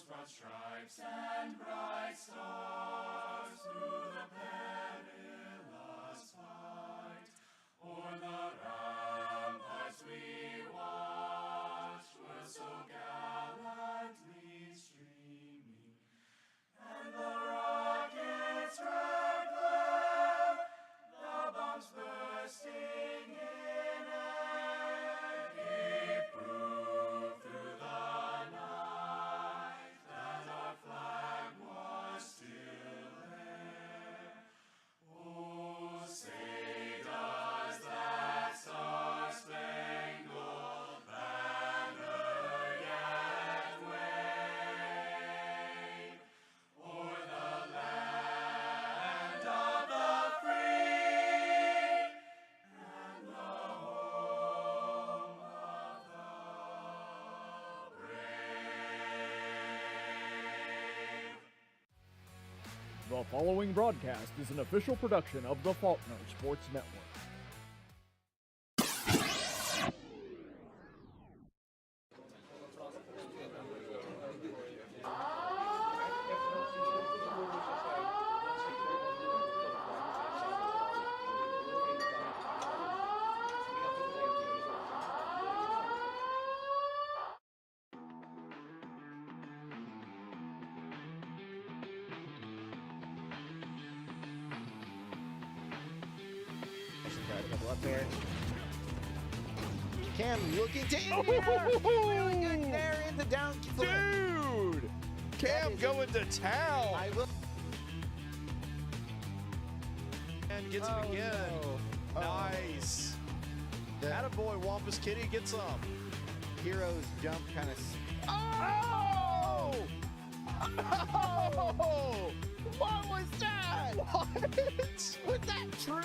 broad stripes and bright stars through the perilous fight. O'er the ramparts we watched were so gallantly streaming, and the rockets' red glare, the bombs bursting in air, gave proof through the night that our flag was still there. Oh, say does that star-spangled banner yet wave o'er the land of the free and the home of the brave? The following broadcast is an official production of the Faulkner Sports Network. Up there. Cam looking to really good there in the down. Dude! Cam going to town! I will. And gets it again. No. Nice. Attaboy, Wampus Kitty gets some. Heroes jump kind of. Oh! Oh! What was that? What? Was that true?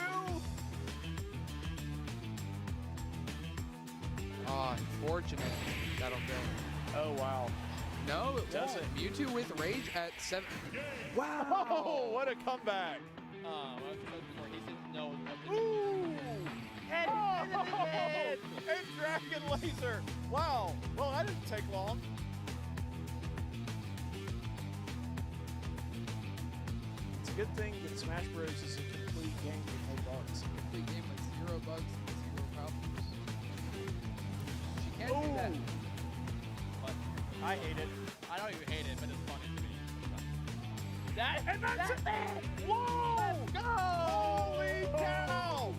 Unfortunate. That'll go. Oh, wow. No, it Doesn't. won't. Mewtwo with Rage at 7. Wow! Oh, what a comeback. I was before he said no. Ooh! And Dragon Laser. Wow. Well, that didn't take long. It's a good thing that Smash Bros. Is a complete game with no bugs. Complete game with 0 bugs and 0 problems. She can't do that. But I hate it. I don't even hate it, but it's funny to me. And that's it! Whoa! Go! Holy cow!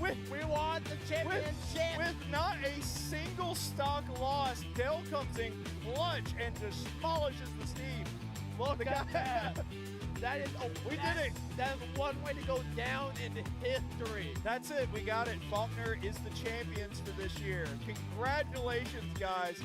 We won the championship! With not a single stock loss, Dale comes in clutch and just demolishes the Steve. Look at that! That is We did it! That is one way to go down in history. That's it. We got it. Faulkner is the champions for this year. Congratulations, guys.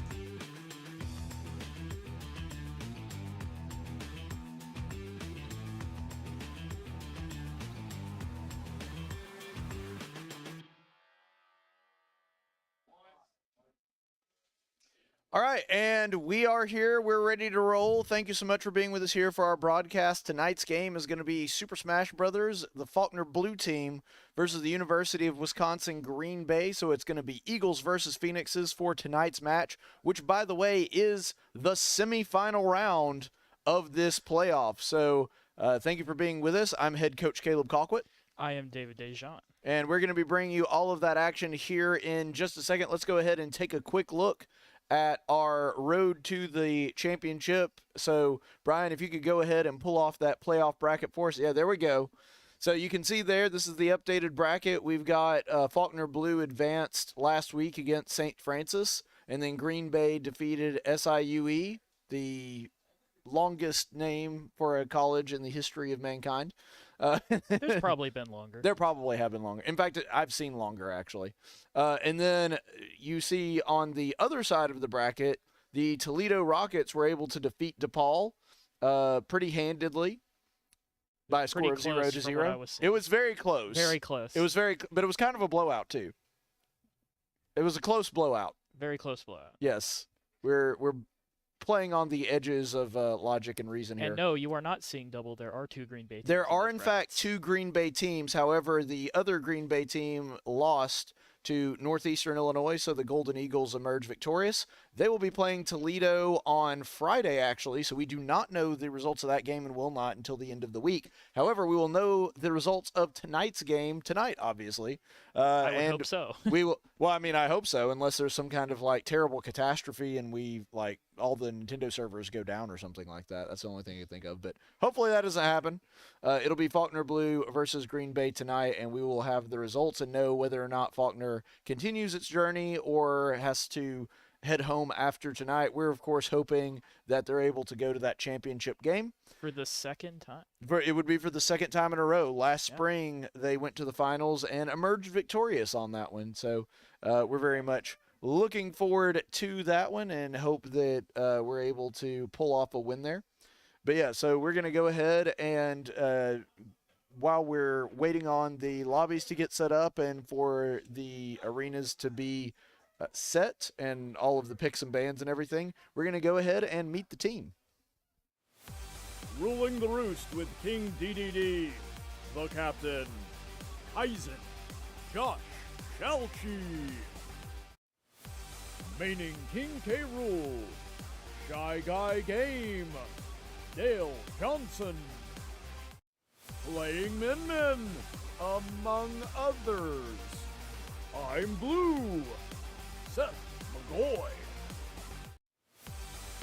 All right, and we are here. We're ready to roll. Thank you so much for being with us here for our broadcast. Tonight's game is going to be Super Smash Brothers, the Faulkner Blue team versus the University of Wisconsin Green Bay. So it's going to be Eagles versus Phoenixes for tonight's match, which, by the way, is the semifinal round of this playoff. So thank you for being with us. I'm head coach Caleb Colquitt. I am David Dejean. And we're going to be bringing you all of that action here in just a second. Let's go ahead and take a quick look at our road to the championship. So, Bryan, if you could go ahead and pull off that playoff bracket for us. Yeah, there we go. So you can see there, this is the updated bracket. We've got Faulkner Blue advanced last week against St. Francis, and then Green Bay defeated SIUE, the longest name for a college in the history of mankind. There's probably been longer. There probably have been longer. In fact, I've seen longer, actually. And then you see on the other side of the bracket, the Toledo Rockets were able to defeat DePaul pretty handedly by a score of 0-0. It was very close. Very close. It was but it was kind of a blowout, too. It was a close blowout. Very close blowout. Yes. We're playing on the edges of logic and reason here. And no, you are not seeing double. There are 2 Green Bay teams. There are, in fact, 2 Green Bay teams. However, the other Green Bay team lost to Northeastern Illinois, so the Golden Eagles emerge victorious. They will be playing Toledo on Friday, actually, so we do not know the results of that game and will not until the end of the week. However, we will know the results of tonight's game tonight, obviously. I would and hope so. we will. Well, I mean, I hope so, unless there's some kind of like terrible catastrophe and we like all the Nintendo servers go down or something like that. That's the only thing I can think of. But hopefully that doesn't happen. It'll be Faulkner Blue versus Green Bay tonight, and we will have the results and know whether or not Faulkner continues its journey or has to head home after tonight. We're, of course, hoping that they're able to go to that championship game. For the second time? It would be for the second time in a row. Last spring, they went to the finals and emerged victorious on that one. So we're very much looking forward to that one and hope that we're able to pull off a win there. But, yeah, so we're going to go ahead and while we're waiting on the lobbies to get set up and for the arenas to be set and all of the picks and bans and everything, we're going to go ahead and meet the team. Ruling the roost with King DDD, the captain, Kaizen, Josh, Chalchi. Maining King K. Rool, ShyGuyGame, Dale Johnston. Playing Min, among others, ImBlu, Seth, McGaughy.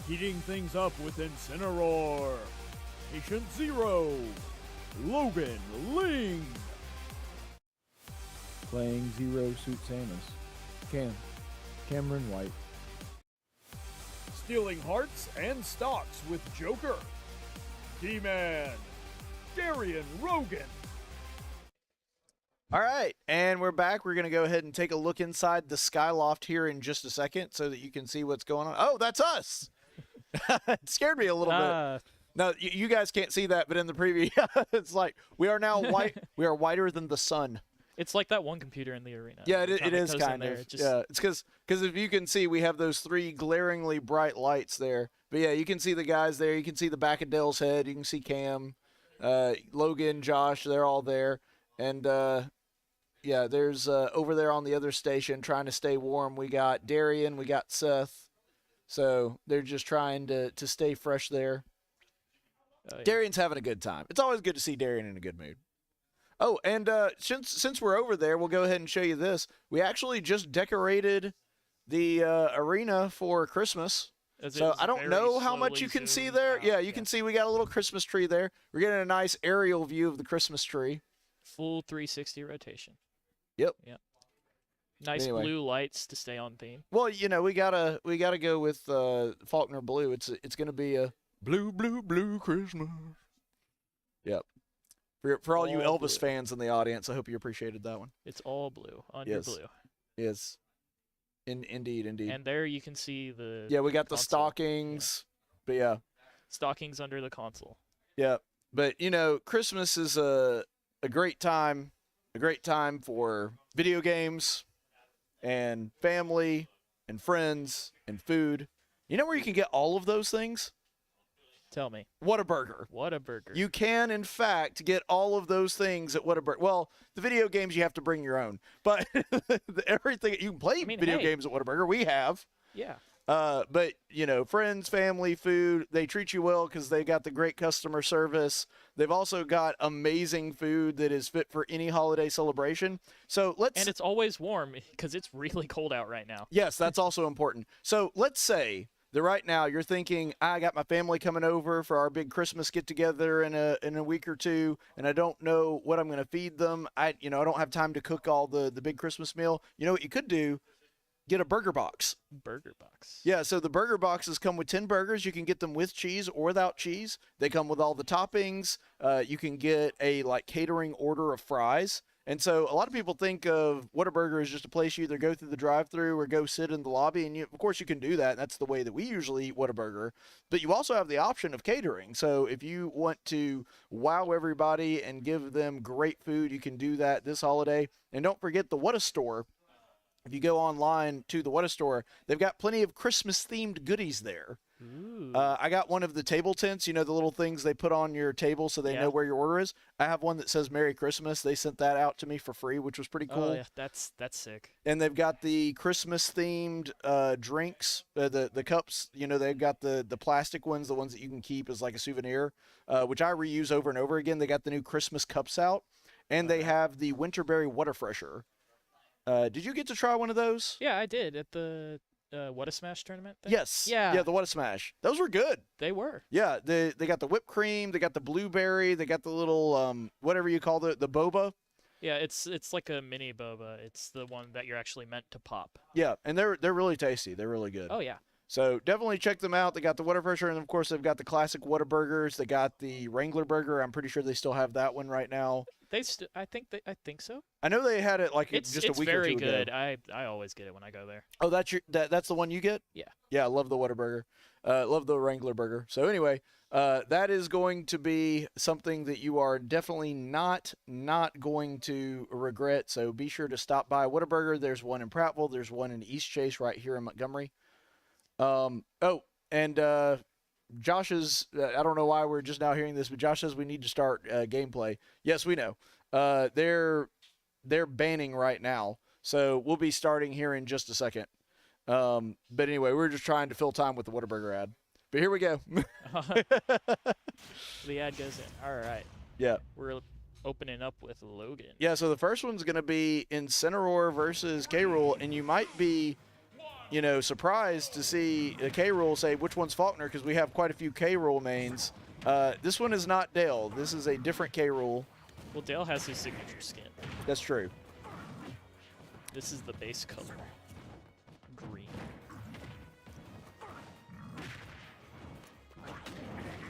Heating things up with Incineroar, Patient Zero, Logan, Ling. Playing Zero Suit Samus, Cameron White. Stealing hearts and stocks with Joker, D-Man, Darrien Rogan. All right, and we're back. We're going to go ahead and take a look inside the Skyloft here in just a second so that you can see what's going on. Oh, that's us! It scared me a little bit. No, you guys can't see that, but in the preview, it's like we are now white. We are whiter than the sun. It's like that one computer in the arena. Yeah, Every it time is goes in kind there, of. it just- Yeah, it's because if you can see, we have those three glaringly bright lights there. But yeah, you can see the guys there. You can see the back of Dale's head. You can see Cam, Logan, Josh. They're all there. And yeah, there's over there on the other station trying to stay warm. We got Darrien. We got Seth. So they're just trying to stay fresh there. yeah. Darrien's having a good time. It's always good to see Darrien in a good mood. Oh, and since we're over there, we'll go ahead and show you this. We actually just decorated the arena for Christmas. As So it's I don't very know how much slowly you can see zoomed there. out, Yeah, you can see we got a little Christmas tree there. We're getting a nice aerial view of the Christmas tree. Full 360 rotation. Yep. Nice Anyway. blue lights to stay on theme. Well, you know, we gotta go with Faulkner Blue. It's gonna be a blue Christmas. Yep. For all you All Elvis blue. fans in the audience, I hope you appreciated that one. It's all blue, Yes. blue. Yes. Indeed. And there you can see the Yeah, we got the console. stockings. But yeah. Stockings under the console. Yeah. But you know, Christmas is a great time for video games and family and friends and food. You know where you can get all of those things? Tell me. Whataburger. What a burger. You can, in fact, get all of those things at Whataburger. Well, the video games you have to bring your own, but everything you can play video hey. games at Whataburger. We have. Yeah. But you know, friends, family, food, they treat you well because they got the great customer service. They've also got amazing food that is fit for any holiday celebration. So And it's always warm because it's really cold out right now. yes, that's also important. So let's say that right now you're thinking, I got my family coming over for our big Christmas get together in a week or two, and I don't know what I'm going to feed them. I don't have time to cook all the big Christmas meal. You know what you could do? Get a burger box. Burger box. Yeah, so the burger boxes come with 10 burgers. You can get them with cheese or without cheese. They come with all the toppings. You can get a catering order of fries. And so a lot of people think of Whataburger as just a place you either go through the drive-thru or go sit in the lobby. And of course you can do that. And that's the way that we usually eat Whataburger. But you also have the option of catering. So if you want to wow everybody and give them great food, you can do that this holiday. And don't forget the What a Store if you go online to the What Store, they've got plenty of Christmas-themed goodies there. Ooh. I got one of the table tents, you know, the little things they put on your table so they Yeah. know where your order is. I have one that says Merry Christmas. They sent that out to me for free, which was pretty cool. Oh, yeah, that's sick. And they've got the Christmas-themed drinks, the cups. You know, they've got the plastic ones, the ones that you can keep as like a souvenir, which I reuse over and over again. They got the new Christmas cups out, and they have the Winterberry Water Fresher. Did you get to try one of those? Yeah, I did at the What a Smash tournament thing? Yes. Yeah. Yeah, the What a Smash. Those were good. They were. Yeah, they got the whipped cream, they got the blueberry, they got the little whatever you call the boba. Yeah, it's like a mini boba. It's the one that you're actually meant to pop. Yeah, and they're really tasty. They're really good. Oh yeah. So definitely check them out. They got the Whataburger, and of course they've got the classic Whataburgers. They got the Wrangler burger. I'm pretty sure they still have that one right now. I think so. I know they had it like It's just a week or very two good. ago. I always get it when I go there. Oh, that's the one you get? Yeah. Yeah, I love the Whataburger. Love the Wrangler burger. So anyway, that is going to be something that you are definitely not going to regret. So be sure to stop by Whataburger. There's one in Prattville. There's one in East Chase right here in Montgomery. Josh's, I don't know why we're just now hearing this, but Josh says we need to start gameplay. Yes, we know. They're banning right now. So we'll be starting here in just a second. But anyway, we're just trying to fill time with the Whataburger ad. But here we go. The ad goes in. All right. Yeah. We're opening up with Logan. Yeah, so the first one's going to be Incineroar versus K-Rool, and you might be, you know, surprised to see K-Rool say which one's Faulkner, because we have quite a few K-Rool mains. This one is not Dale. This is a different K-Rool. Well, Dale has his signature skin. That's true. This is the base color. Green.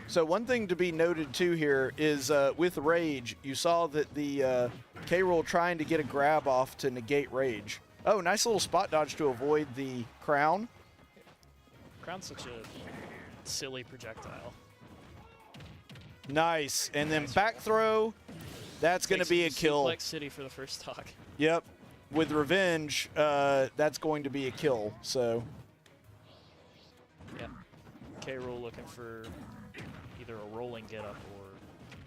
So one thing to be noted too here is with Rage, you saw that the K-Rool trying to get a grab off to negate Rage. Oh, nice little spot dodge to avoid the crown. Crown's such a silly projectile. Nice. And then back throw. That's going to be a kill. Suplex City for the first stock. Yep. With Revenge, that's going to be a kill. So. Yeah. K-Rool looking for either a rolling get up or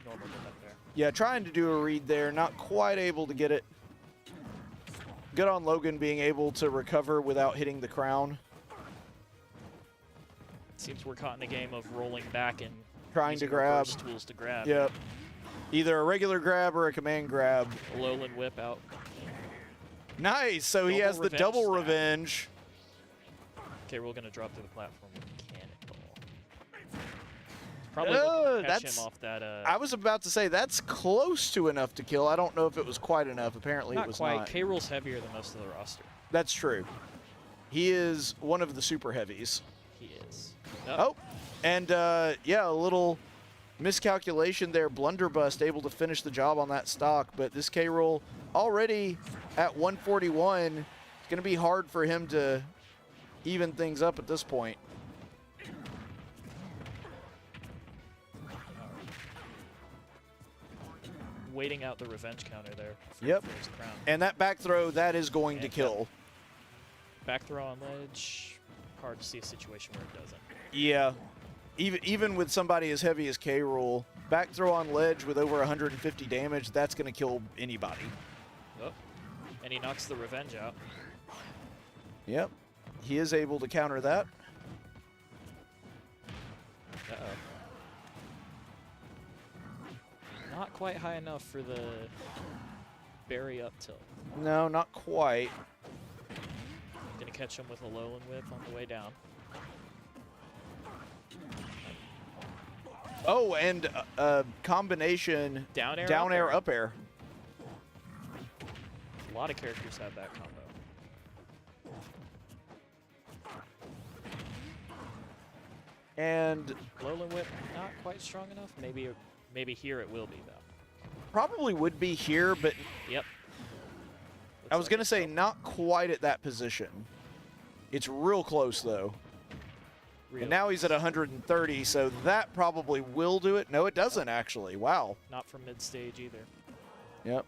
normal get up there. Yeah, trying to do a read there. Not quite able to get it. Good on Logan being able to recover without hitting the crown. Seems we're caught in a game of rolling back and Trying to using grab. reverse tools to grab. Yep. Either a regular grab or a command grab. A Lowland whip out. Nice. So he Double has the revenge double stab. revenge. Okay, we're gonna drop to the platform with cannonball. Probably looking to catch that's- him off that. I was about to say that's close to enough to kill. I don't know if it was quite enough. Apparently it not was quite. not. K-Rool's heavier than most of the roster. That's true. He is one of the super heavies. He is. Oh, and yeah, a little miscalculation there. Blunderbuss able to finish the job on that stock, but this K-Rool already at 141. It's going to be hard for him to even things up at this point. Waiting out the revenge counter there. For Yep. the first crown. And that back throw, that is going to And kill. Back throw on ledge. Hard to see a situation where it doesn't. Yeah. Even with somebody as heavy as K-Rool, back throw on ledge with over 150 damage, that's going to kill anybody. Oh. And he knocks the revenge out. Yep. He is able to counter that. Uh-oh. Not quite high enough for the berry up tilt. No, not quite. Gonna catch him with a Lowland whip on the way down. Oh, and a combination Down air, down air, up air. A lot of characters have that combo. And Lowland whip, not quite strong enough. Maybe here it will be though. probably would be here, but Yep. I was going to say not quite at that position. It's real close, though. And now he's at 130, so that probably will do it. No, it doesn't, actually. Wow. Not from mid stage either. Yep.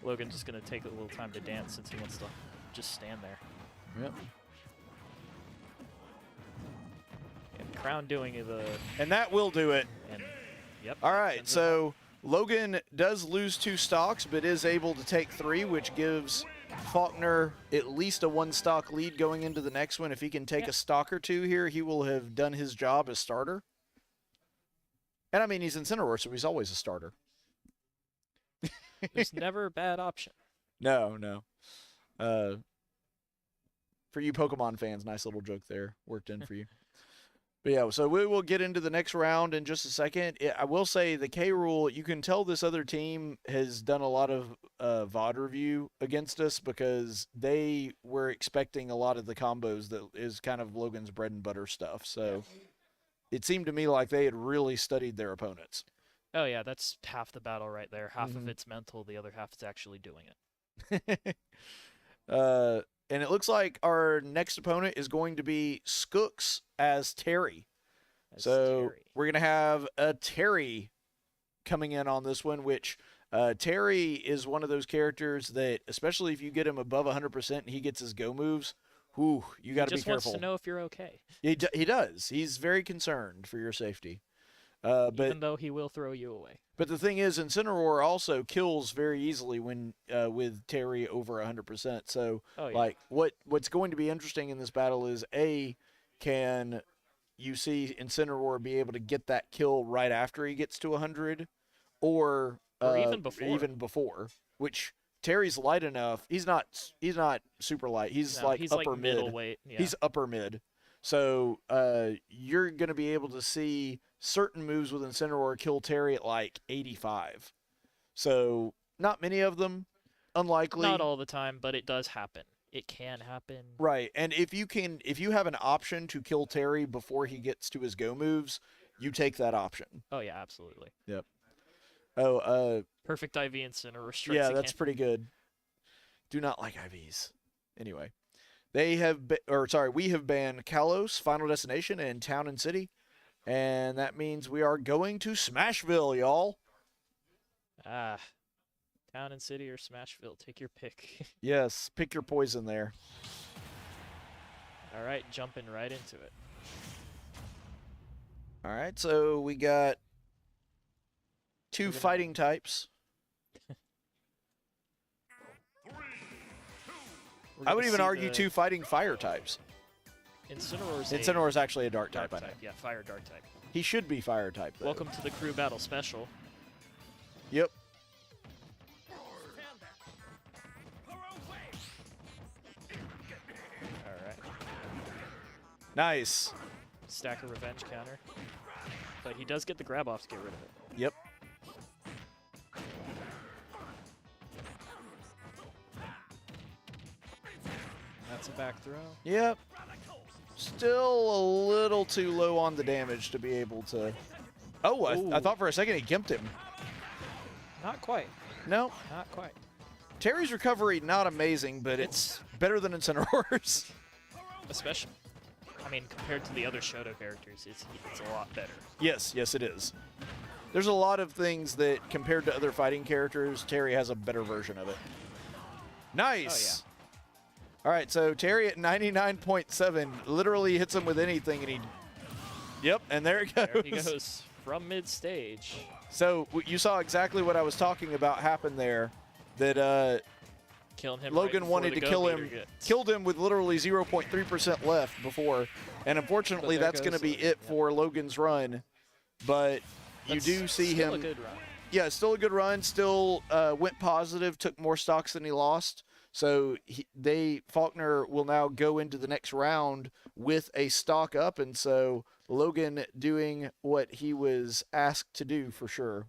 Logan just going to take a little time to dance since he wants to just stand there. Yep. And Crown doing the... And that will do it. And, yep. All right, ends it. so Logan does lose 2 stocks, but is able to take 3, which gives Faulkner at least a 1-stock lead going into the next one. If he can take a stock or 2 here, he will have done his job as starter. And I mean, he's Incineroar, so he's always a starter. There's never a bad option. No, no. For you Pokemon fans, nice little joke there. Worked in for you. But yeah, so we will get into the next round in just a second. I will say the K rule, you can tell this other team has done a lot of VOD review against us because they were expecting a lot of the combos that is kind of Logan's bread and butter stuff. So it seemed to me like they had really studied their opponents. Oh, yeah, that's half the battle right there. Half of it's mental, the other half is actually doing it. And it looks like our next opponent is going to be Skooks as Terry. So we're going to have a Terry coming in on this one, which Terry is one of those characters that, especially if you get him above 100% and he gets his go moves, whew, you got to be careful. He just wants to know if you're okay. He does. He's very concerned for your safety. Even though he will throw you away. But the thing is, Incineroar also kills very easily when with Terry over 100%. So, like, what's going to be interesting in this battle is, can you see Incineroar be able to get that kill right after he gets to 100? Or even before. Which Terry's light enough. He's not super light. He's upper mid. Middleweight. Yeah. He's upper mid. So you're going to be able to see certain moves with Incineroar kill Terry at like 85. So not many of them, unlikely. Not all the time, but it does happen. It can happen. Right, and if you have an option to kill Terry before he gets to his go moves, you take that option. Oh yeah, absolutely. Yep. Oh, perfect IV Incineroar strikes yeah, again. that's pretty good. Do not like IVs. Anyway. We have banned Kalos, Final Destination, and Town and City. And that means we are going to Smashville, y'all. Town and City or Smashville. Take your pick. Yes, pick your poison there. All right, jumping right into it. All right, so we got 2 fighting types. I would even argue 2 fighting fire types. Incineroar is actually a dark type. Yeah, fire dark type. He should be fire type, though. Welcome to the crew battle special. Yep. All right. Nice. Stack a revenge counter. But he does get the grab off to get rid of it. Yep. That's a back throw. Yep. Still a little too low on the damage to be able to... Oh, I thought for a second he gimped him. Not quite. No. Not quite. Terry's recovery, not amazing, but it's better than Incineroar's. Especially, I mean, compared to the other Shoto characters, it's a lot better. Yes, yes it is. There's a lot of things that, compared to other fighting characters, Terry has a better version of it. Nice! Oh, yeah. All right, so Terry at 99.7 literally hits him with anything, and he... Yep, and there it goes. There he goes from mid-stage. So you saw exactly what I was talking about happen there, that Killing him Logan right wanted to kill him, gets. killed him with literally 0.3% left before, and unfortunately that's going to be it for Logan's run, but you do see him... Still a good run. Yeah, still a good run, still went positive, took more stocks than he lost. So Faulkner will now go into the next round with a stock up, and so Logan doing what he was asked to do for sure.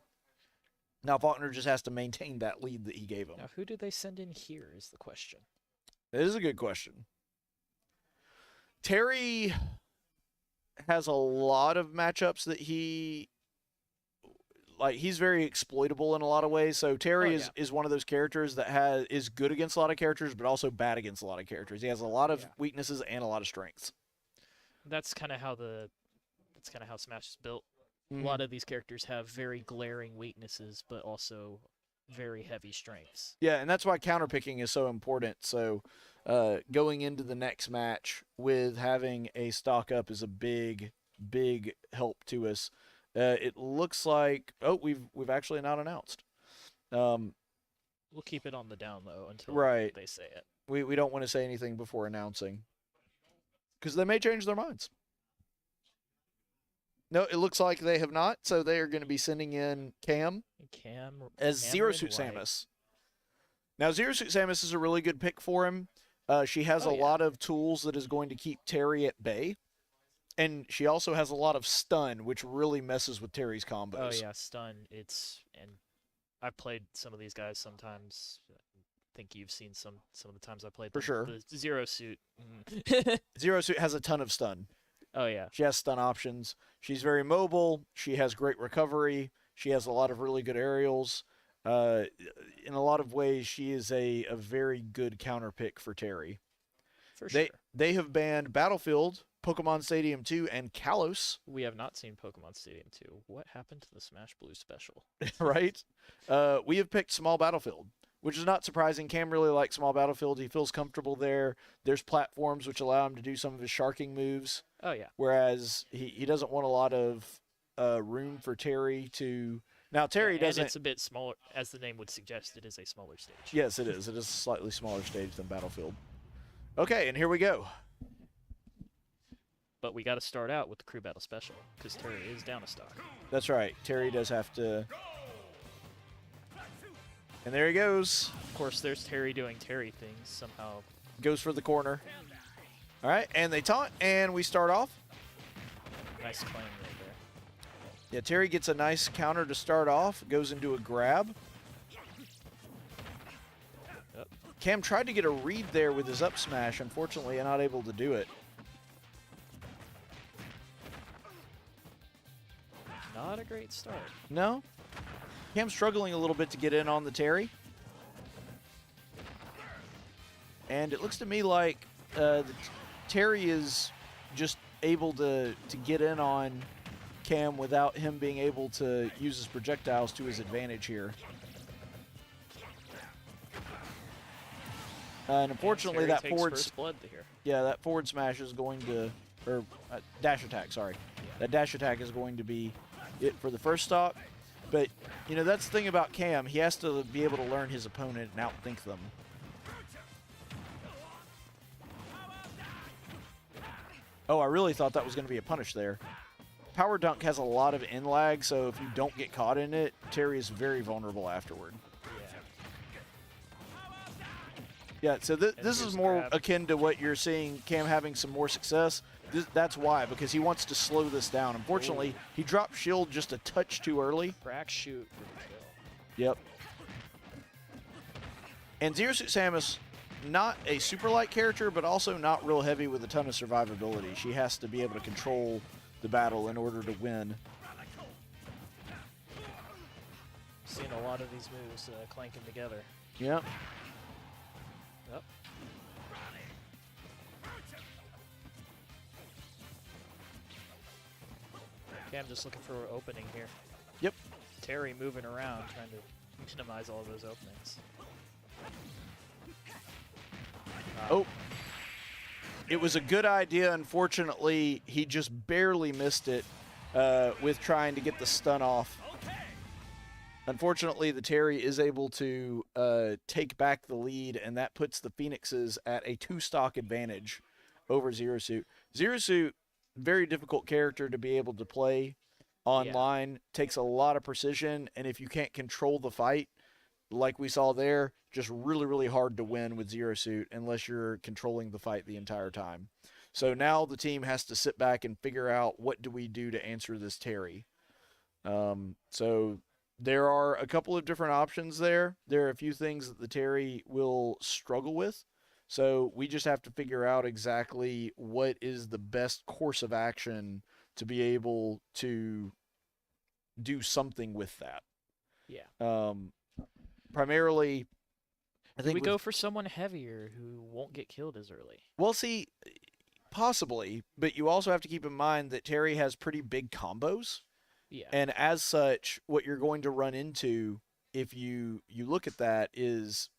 Now Faulkner just has to maintain that lead that he gave him. Now, who do they send in here is the question. That is a good question. Terry has a lot of matchups that he's very exploitable in a lot of ways. So Terry is one of those characters that is good against a lot of characters, but also bad against a lot of characters. He has a lot of weaknesses and a lot of strengths. That's kind of how Smash is built. A lot of these characters have very glaring weaknesses, but also very heavy strengths. Yeah, and that's why counterpicking is so important. So going into the next match with having a stock up is a big help to us. It looks like we've actually not announced. We'll keep it on the down low until Right. they say it. We don't want to say anything before announcing because they may change their minds. No, it looks like they have not. So they are going to be sending in Cam as Zero Suit Samus. Now, Zero Suit Samus is a really good pick for him. She has a lot of tools that is going to keep Terry at bay. And she also has a lot of stun, which really messes with Terry's combos. Oh, yeah, stun. And I've played some of these guys sometimes. I think you've seen some of the times I played them. For sure. The Zero Suit. Zero Suit has a ton of stun. Oh, yeah. She has stun options. She's very mobile. She has great recovery. She has a lot of really good aerials. In a lot of ways, she is a very good counter pick for Terry. For sure. They have banned Battlefield, Pokemon Stadium 2, and Kalos. We have not seen Pokemon Stadium 2. What happened to the Smash Blue special? Right? We have picked Small Battlefield, which is not surprising. Cam really likes Small Battlefield. He feels comfortable there. There's platforms which allow him to do some of his sharking moves. Oh, yeah. Whereas he doesn't want a lot of room for Terry to... Now, Terry doesn't... And it's a bit smaller. As the name would suggest, it is a smaller stage. Yes, it is. It is a slightly smaller stage than Battlefield. Okay, and here we go. But we got to start out with the Crew Battle Special, because Terry is down a stock. That's right. Terry does have to... And there he goes. Of course, there's Terry doing Terry things somehow. Goes for the corner. All right, and they taunt, and we start off. Nice claim right there. Yeah, Terry gets a nice counter to start off. Goes into a grab. Yep. Cam tried to get a read there with his up smash. Unfortunately, not able to do it. Not a great start. No. Cam's struggling a little bit to get in on the Terry. And it looks to me like Terry is just able to get in on Cam without him being able to use his projectiles to his advantage here. And unfortunately, that that forward smash is going to, or dash attack, sorry. That dash attack is going to be it for the first stock. But, you know, that's the thing about Cam. He has to be able to learn his opponent and outthink them. Oh, I really thought that was going to be a punish there. Power Dunk has a lot of in lag, so if you don't get caught in it, Terry is very vulnerable afterward. Yeah, so this is more akin to what you're seeing Cam having some more success. That's why, because he wants to slow this down. Unfortunately, he dropped shield just a touch too early. Crack shoot for the kill. Yep. And Zero Suit Samus, not a super light character, but also not real heavy with a ton of survivability. She has to be able to control the battle in order to win. Seeing a lot of these moves clanking together. Yep. Yep. Okay, I'm just looking for an opening here. Yep. Terry moving around, trying to minimize all of those openings. Oh. It was a good idea. Unfortunately, he just barely missed it with trying to get the stun off. Unfortunately, the Terry is able to take back the lead, and that puts the Phoenixes at a 2-stock advantage over Zero Suit. Zero Suit, very difficult character to be able to play online. Yeah. Takes a lot of precision, and if you can't control the fight, like we saw there, just really, really hard to win with Zero Suit unless you're controlling the fight the entire time. So now the team has to sit back and figure out what do we do to answer this Terry. So there are a couple of different options there. There are a few things that the Terry will struggle with. So we just have to figure out exactly what is the best course of action to be able to do something with that. Yeah. Primarily, I think we go for someone heavier who won't get killed as early. Well, see, possibly, but you also have to keep in mind that Terry has pretty big combos. Yeah. And as such, what you're going to run into if you look at that, is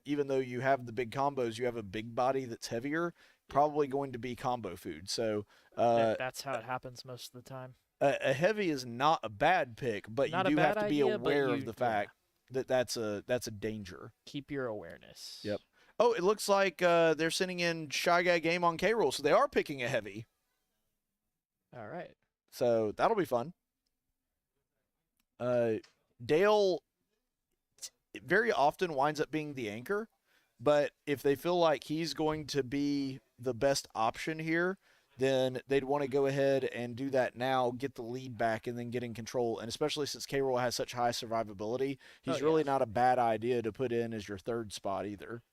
even though you have the big combos, you have a big body that's heavier, probably going to be combo food. So That's how it happens most of the time. a heavy is not a bad pick, but Not you a do have bad to be idea, but aware you- of the yeah. fact that that's a danger. Keep your awareness. Yep. Oh, it looks like they're sending in ShyGuyGame on K-Roll, so they are picking a heavy. All right. So that'll be fun. Dale very often winds up being the anchor, but if they feel like he's going to be the best option here, then they'd want to go ahead and do that now, get the lead back, and then get in control. And especially since K-Roll has such high survivability, he's Oh, really yeah. not a bad idea to put in as your third spot either.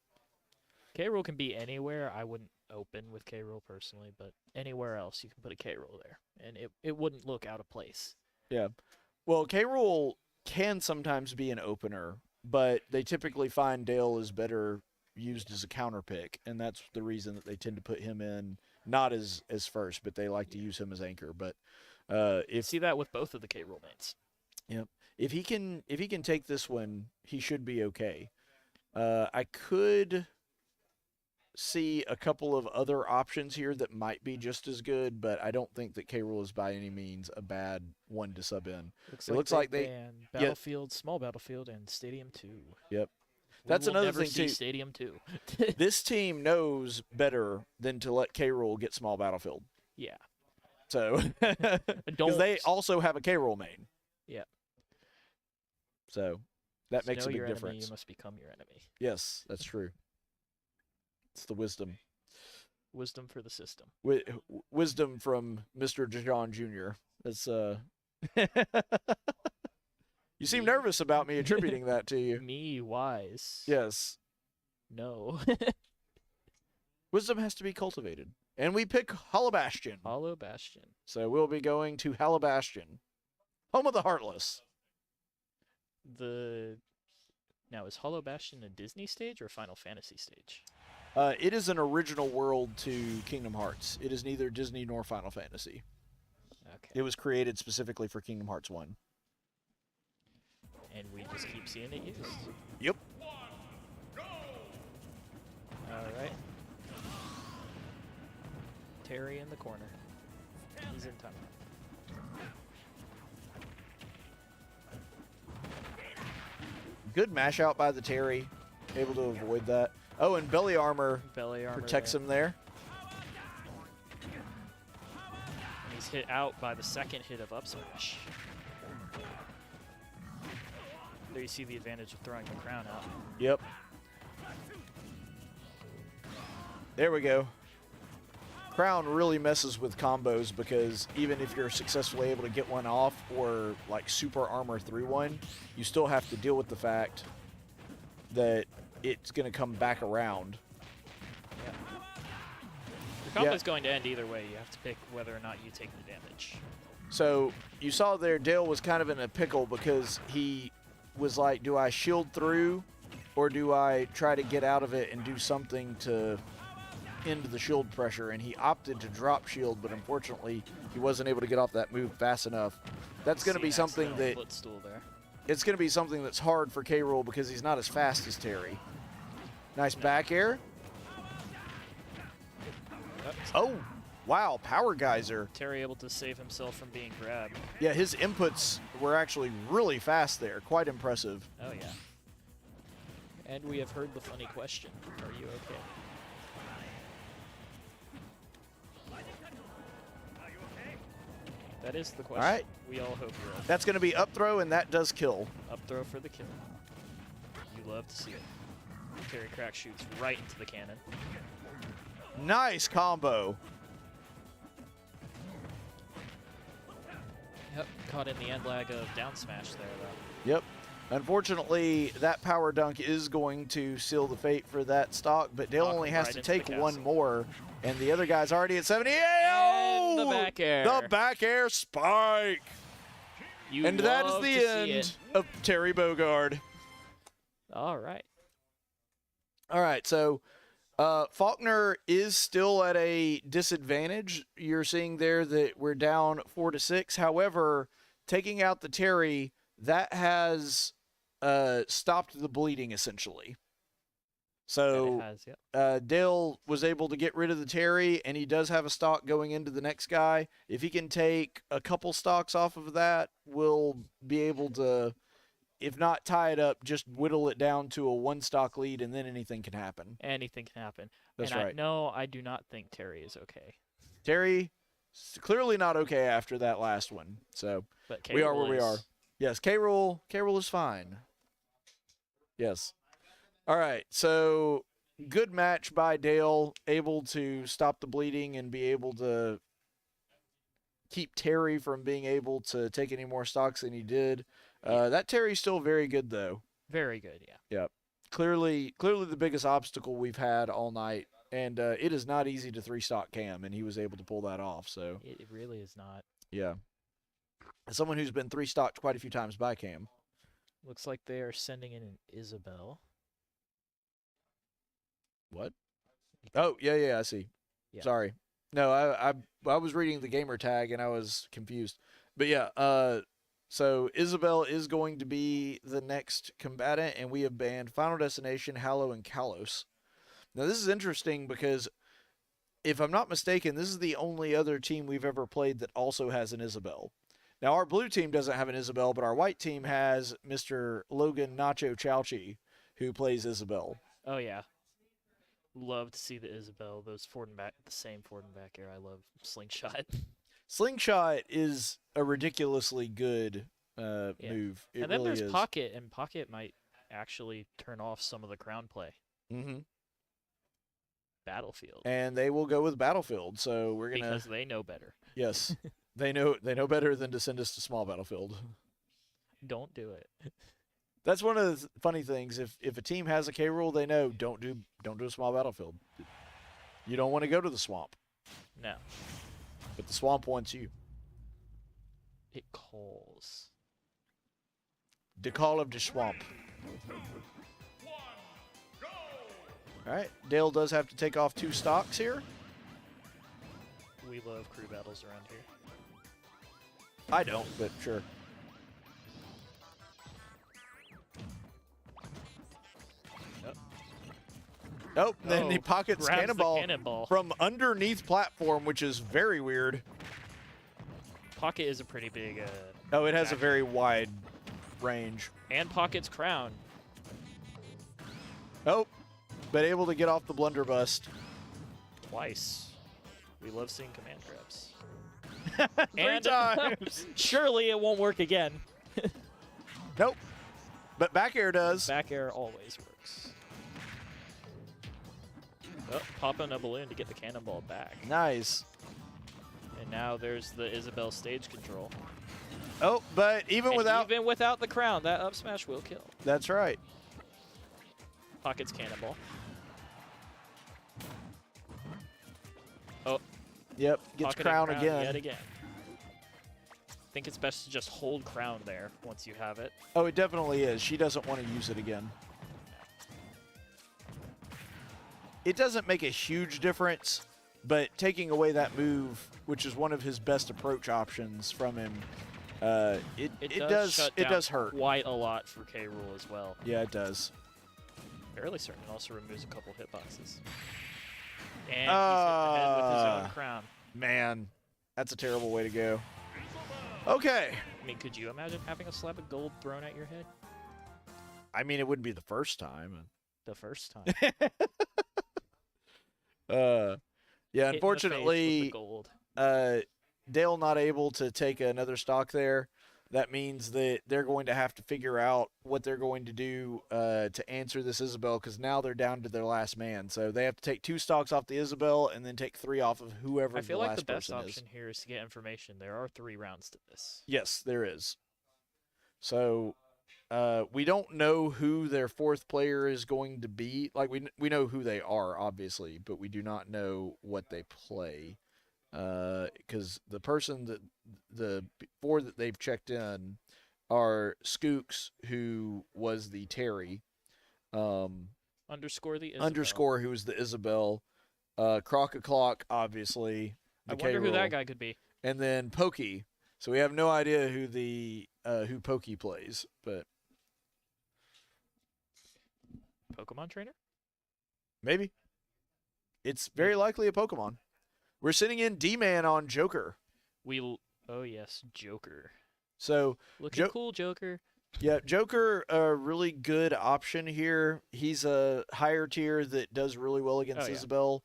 K-Roll can be anywhere. I wouldn't open with K-Roll personally, but anywhere else you can put a K-Roll there, and it wouldn't look out of place. Yeah. Well, K-Roll can sometimes be an opener, but they typically find Dale is better used as a counter pick, and that's the reason that they tend to put him in not as first, but they like to use him as anchor. But if See that with both of the K-Roll mates. if he can take this one, he should be okay. I could see a couple of other options here that might be just as good, but I don't think that K-Roll is by any means a bad one to sub in. Looks like they- banned Battlefield, Small Battlefield, and Stadium 2. Yep. We That's will another never thing, see too. Stadium 2. This team knows better than to let K-Roll get Small Battlefield. Yeah. So, because Don't they also have a K-Roll main. Yeah. So that To makes know a big your difference. Enemy, you must become your enemy. Yes, that's true. It's the wisdom. Wisdom for the system. Wisdom from Mr. John Jr. That's You seem Me? nervous about me attributing that to you. Me wise. Yes. No. Wisdom has to be cultivated. And we pick Hollow Bastion. Hollow Bastion. So we'll be going to Hollow Bastion. Home of the Heartless. Now, is Hollow Bastion a Disney stage or a Final Fantasy stage? It is an original world to Kingdom Hearts. It is neither Disney nor Final Fantasy. Okay. It was created specifically for Kingdom Hearts 1. And we just keep seeing it used. Yep. Alright. Terry in the corner. He's in timeout. Good mash out by the Terry. Able to avoid that. Oh, and belly armor Belly armor protects there. him there. And he's hit out by the second hit of up smash. There you see the advantage of throwing the crown out. Yep. There we go. Crown really messes with combos because even if you're successfully able to get one off or like super armor through one, you still have to deal with the fact that it's going to come back around. Your combo's going to end either way. You have to pick whether or not you take the damage. So you saw there Dale was kind of in a pickle because he was like, do I shield through or do I try to get out of it and do something to end the shield pressure? And he opted to drop shield, but unfortunately he wasn't able to get off that move fast enough. That's going to be something that Footstool there. it's going to be something that's hard for K-Roll because he's not as fast as Terry. Nice back air. Oh, wow, power geyser. Terry able to save himself from being grabbed. Yeah, his inputs were actually really fast there. Quite impressive. Oh, yeah. And we have heard the funny question. Are you okay? That is the question. All right. We all hope you're okay. That's going to be up throw, and that does kill. Up throw for the kill. You love to see it. Terry Crack shoots right into the cannon. Nice combo. Yep, caught in the end lag of down smash there, though. Yep. Unfortunately, that power dunk is going to seal the fate for that stock, but Dale Knock only him has right to into the take castle. one more, and the other guy's already at 70. And the Oh! back air. The back air spike. You And that is love the to see end it. of Terry Bogard. All right. All right, so Faulkner is still at a disadvantage. You're seeing there that we're down 4-6. However, taking out the Terry, that has stopped the bleeding essentially. That So it has, yeah. Dale was able to get rid of the Terry, and he does have a stock going into the next guy. If he can take a couple stocks off of that, we'll be able to, if not tie it up, just whittle it down to a one stock lead, and then anything can happen. Anything can happen. That's and right. I do not think Terry is okay. Terry, clearly not okay after that last one. So But we are K-Rool where we are. is- Yes, K-Rool is fine. Yes. All right, so good match by Dale, able to stop the bleeding and be able to keep Terry from being able to take any more stocks than he did. That Terry's still very good, though. Very good, yeah. Yep. Clearly the biggest obstacle we've had all night, and it is not easy to 3-stock Cam, and he was able to pull that off. So It really is not. yeah, as someone who's been 3-stocked quite a few times by Cam. Looks like they are sending in an Isabel. What? Oh, yeah, I see. Yeah. Sorry. No, I was reading the gamer tag and I was confused. But yeah, so Isabel is going to be the next combatant, and we have banned Final Destination, Hallow, and Kalos. Now this is interesting because if I'm not mistaken, this is the only other team we've ever played that also has an Isabel. Now our blue team doesn't have an Isabel, but our white team has Mr. Logan Nacho Chalchi, who plays Isabel. Oh, yeah. Love to see the Isabel. Those forward and back, the same forward and back air. I love Slingshot. Slingshot is a ridiculously good move. It and then really there's is. Pocket, and Pocket might actually turn off some of the crown play. Mm-hmm. Battlefield. And they will go with Battlefield. So we're gonna Because they know better. yes, they know better than to send us to small Battlefield. Don't do it. That's one of the funny things. If a team has a K rule, they know don't do a small Battlefield. You don't want to go to the swamp, No. but the swamp wants you. It calls. The call of the swamp. All right, Dale does have to take off 2 stocks here. We love crew battles around here. I don't, but sure. Nope. Then he pockets grabs the cannonball, cannonball. from underneath platform, which is very weird. Pocket is a pretty big. Oh, it has a back- very wide range. And Pocket's crown. Oh, but able to get off the blunderbuss. Twice. We love seeing command grabs. 3 times. Surely it won't work again. Nope. But back air does. Back air always works. Oh, popping a balloon to get the cannonball back. Nice. And now there's the Isabel stage control. Oh, but even And without. even without the crown, that up smash will kill. That's right. Pocket's cannonball. Oh, Yep. Gets Pocket and crown again. Yet again. I think it's best to just hold crown there once you have it. Oh, it definitely is. She doesn't want to use it again. It doesn't make a huge difference, but taking away that move, which is one of his best approach options from him, it does hurt. Quite a lot for K-Rool as well. Yeah, it does. Fairly certain it also removes a couple hitboxes. And he's hit the head with his own crown. Man, that's a terrible way to go. Okay. I mean, could you imagine having a slab of gold thrown at your head I mean, it wouldn't be the first time. the first time? Yeah, Hit in the face with unfortunately, the gold. Dale not able to take another stock there. That means that they're going to have to figure out what they're going to do to answer this Isabel, because now they're down to their last man. So they have to take 2 stocks off the Isabel and then take 3 off of whoever I feel the like last the best person is. option here is to get information. There are 3 rounds to this. Yes, there is. So we don't know who their 4th player is going to be. Like, we know who they are, obviously, but we do not know what they play. Because the person that the 4 that they've checked in are Skooks, who was the Terry, Underscore the Isabel. underscore who was the Isabel, Croc-a-Clock, obviously, I the wonder who K-Roll, that guy could be. and then Pokey. So we have no idea who the who Pokey plays, but Pokemon trainer? Maybe. It's very likely a Pokemon. We're sitting in D-Man on Joker. Oh yes, Joker. So Looking cool, Joker. yeah, Joker, a really good option here. He's a higher tier that does really well against Oh, yeah. Isabel.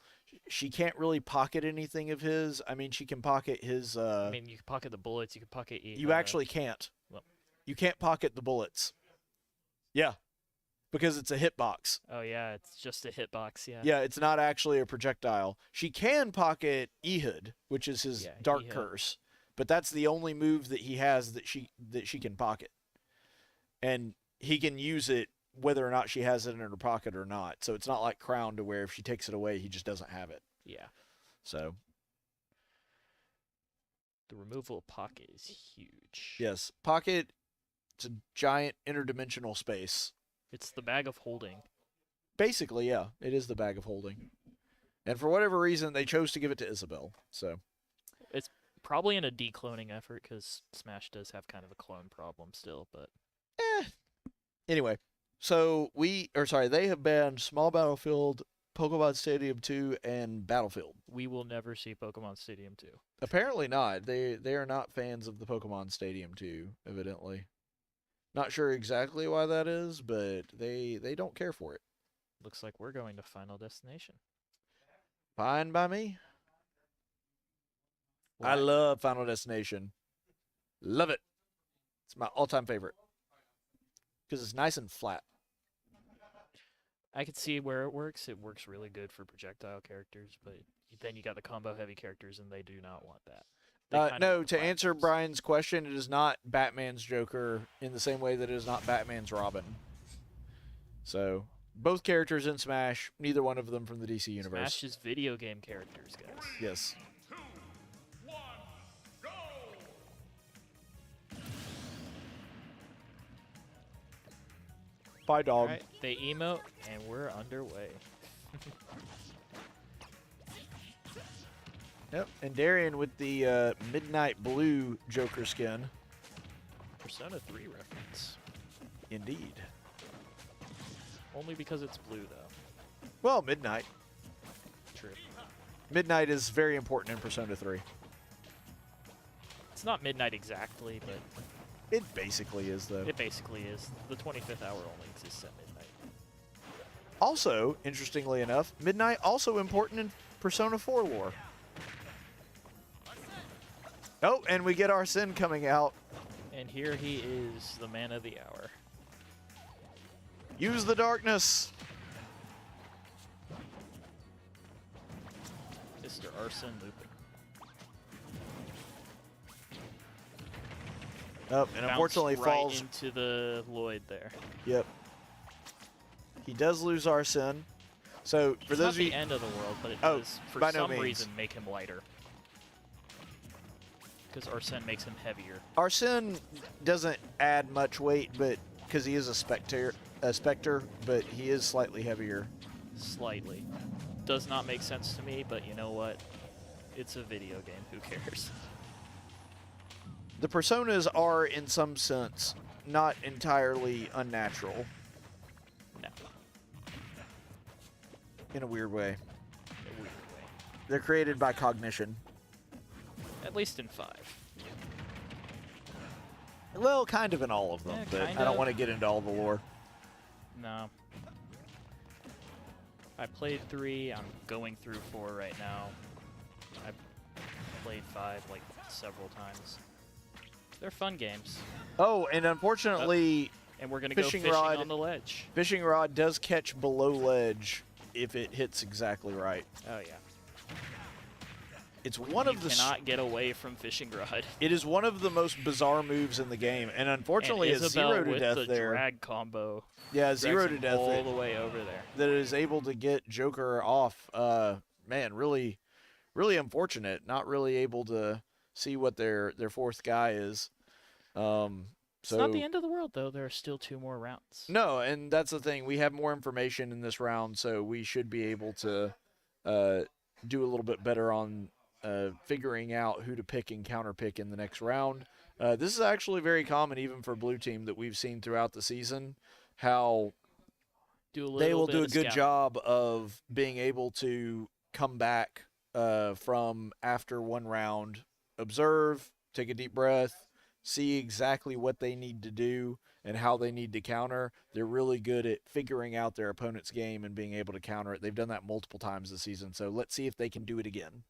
She can't really pocket anything of his. I mean, she can pocket his. I mean, you can pocket the bullets. You can pocket. You actually can't. Well. You can't pocket the bullets. Yeah, because it's a hitbox. Oh yeah, it's just a hitbox. Yeah. Yeah, it's not actually a projectile. She can pocket Ehud, which is his Yeah, dark Ehud. curse, but that's the only move that he has that she can pocket, and he can use it whether or not she has it in her pocket or not. So it's not like Crown to where if she takes it away, he just doesn't have it. Yeah. So The removal of pocket is huge. yes, pocket. It's a giant interdimensional space. It's the bag of holding. Basically, yeah, it is the bag of holding. And for whatever reason, they chose to give it to Isabel. So It's probably in a decloning effort because Smash does have kind of a clone problem still, but anyway, so they have banned Small Battlefield, Pokemon Stadium 2, and Battlefield. we will never see Pokemon Stadium 2. Apparently not. They are not fans of the Pokemon Stadium 2, evidently. Not sure exactly why that is, but they don't care for it. Looks like we're going to Final Destination. Fine by me. I Why? love Final Destination. Love it. It's my all-time favorite. Because it's nice and flat. I could see where it works. It works really good for projectile characters, but then you got the combo heavy characters, and they do not want that. They kinda No, want the to answer platforms. Brian's question, it is not Batman's Joker in the same way that it is not Batman's Robin. So, both characters in Smash, neither one of them from the DC universe. Smash is video game characters, guys. Yes. 2, 1, go! Bye, dog. Alright, they emote, and we're underway. Yep. And Darrien with the midnight blue Joker skin. Persona 3 reference. Indeed. Only because it's blue, though. Well, midnight. True. Midnight is very important in Persona 3. It's not midnight exactly, but It basically is, though. it basically is. The 25th hour only exists at midnight. Also, interestingly enough, midnight also important in Persona 4 lore. Oh, and we get Arsene coming out. And here he is, the man of the hour. Use the darkness. Mr. Arsene Lupin. Oh, and unfortunately Bounced right falls. into the Lloyd there. Yep. He does lose Arsene. So for It's those not of you, the end of the world, but it Oh, does, for by no some means. reason, make him lighter. Because Arsene makes him heavier. Arsene doesn't add much weight, but because he is a specter, but he is slightly heavier. Slightly. Does not make sense to me, but you know what? It's a video game. Who cares? The personas are, in some sense, not entirely unnatural No. in a weird way. In a weird way. They're created by cognition. At least in 5. Well, kind of in all of them, Yeah, but kind I don't of. want to get into all the lore. No. I played 3. I'm going through 4 right now. I played 5 like several times. They're fun games. Oh, and unfortunately, And we're going to go Fishing fishing rod. on the ledge. fishing rod does catch below ledge if it hits exactly right. Oh, yeah. It's one You of the cannot get away from fishing rod. it is one of the most bizarre moves in the game, and unfortunately, and it's Isabel zero to with death the there. drag combo. Yeah, drags zero to him death all that, the way over there. that is able to get Joker off. Man, really, really unfortunate. Not really able to see what their fourth guy is. It's not the end of the world, though. There are still 2 more rounds. No, and that's the thing. We have more information in this round, so we should be able to do a little bit better on figuring out who to pick and counterpick in the next round. This is actually very common, even for Blue Team, that we've seen throughout the season, how they will do a good job of being able to come back from after one round, observe, take a deep breath, see exactly what they need to do and how they need to counter. They're really good at figuring out their opponent's game and being able to counter it. They've done that multiple times this season, so let's see if they can do it again.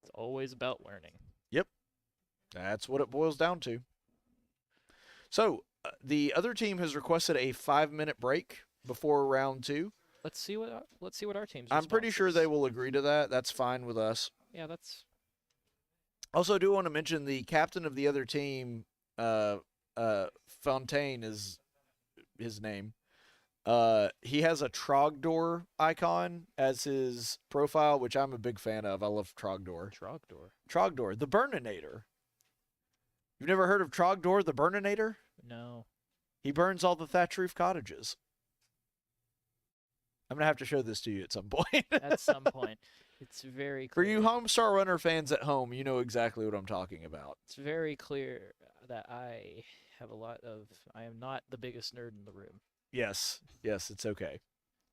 It's always about learning. Yep. That's what it boils down to. So, the other team has requested a 5-minute break before round 2. Let's see what our team's. I'm pretty sure they will agree to that. That's fine with us. Yeah, that's. Also, I do want to mention the captain of the other team, Fontaine is his name. He has a Trogdor icon as his profile, which I'm a big fan of. I love Trogdor. Trogdor, the Burninator. You've never heard of Trogdor, the Burninator? No. He burns all the thatch roof cottages. I'm going to have to show this to you at some point. At some point. It's very clear. For you Homestar Runner fans at home, you know exactly what I'm talking about. It's very clear that I am not the biggest nerd in the room. Yes, it's okay.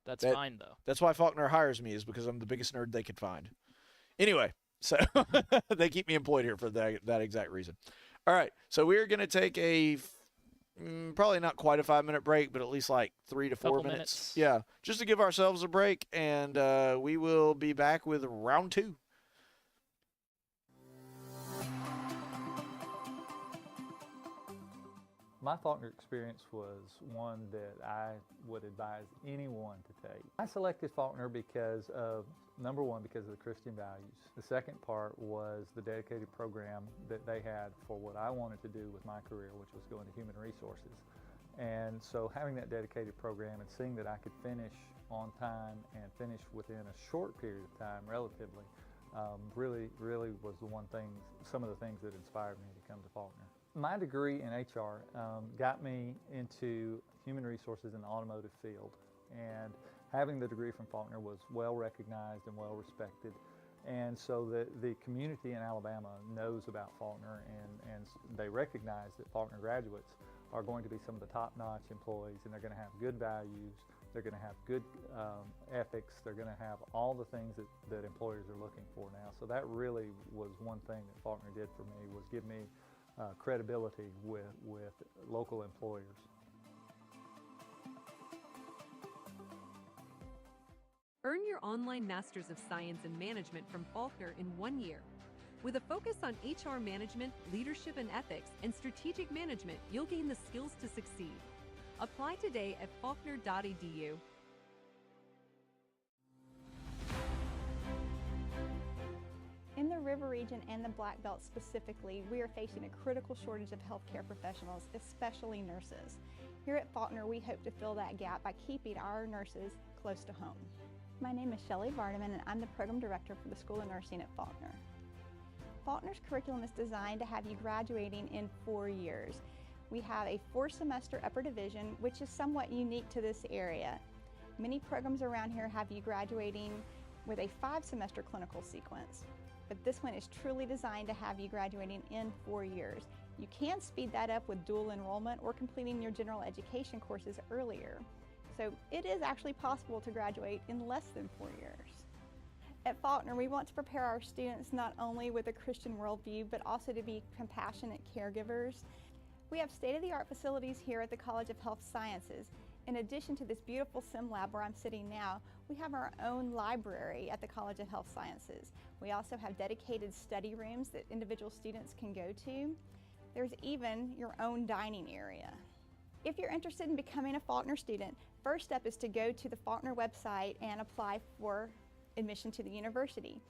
That's fine, though. That's why Faulkner hires me, is because I'm the biggest nerd they could find. Anyway, so they keep me employed here for that exact reason. All right, so we're going to take a probably not quite a 5-minute break, but at least like 3 to 4 minutes. Yeah, just to give ourselves a break, and we will be back with round 2. My Faulkner experience was one that I would advise anyone to take. I selected Faulkner because of, number one, because of the Christian values. The second part was the dedicated program that they had for what I wanted to do with my career, which was going to human resources. And so having that dedicated program and seeing that I could finish on time and finish within a short period of time, relatively, really was the one thing, some of the things that inspired me to come to Faulkner. My degree in HR got me into human resources in the automotive field, and having the degree from Faulkner was well recognized and well respected, and so the community in Alabama knows about Faulkner, and they recognize that Faulkner graduates are going to be some of the top-notch employees, and they're going to have good values, they're going to have good ethics, they're going to have all the things that employers are looking for now. So that really was one thing that Faulkner did for me, was give me credibility with local employers. Earn your online Masters of Science in Management from Faulkner in 1 year. With a focus on HR management, leadership and ethics, and strategic management, you'll gain the skills to succeed. Apply today at faulkner.edu. In the River region and the Black Belt specifically, we are facing a critical shortage of healthcare professionals, especially nurses. Here at Faulkner, we hope to fill that gap by keeping our nurses close to home. My name is Shelley Vardaman, and I'm the Program Director for the School of Nursing at Faulkner. Faulkner's curriculum is designed to have you graduating in 4 years. We have a 4-semester upper division, which is somewhat unique to this area. Many programs around here have you graduating with a 5-semester clinical sequence, but this one is truly designed to have you graduating in 4 years. You can speed that up with dual enrollment or completing your general education courses earlier. So it is actually possible to graduate in less than 4 years. At Faulkner, we want to prepare our students not only with a Christian worldview, but also to be compassionate caregivers. We have state-of-the-art facilities here at the College of Health Sciences. In addition to this beautiful sim lab where I'm sitting now, we have our own library at the College of Health Sciences. We also have dedicated study rooms that individual students can go to. There's even your own dining area. If you're interested in becoming a Faulkner student, first step is to go to the Faulkner website and apply for admission to the university.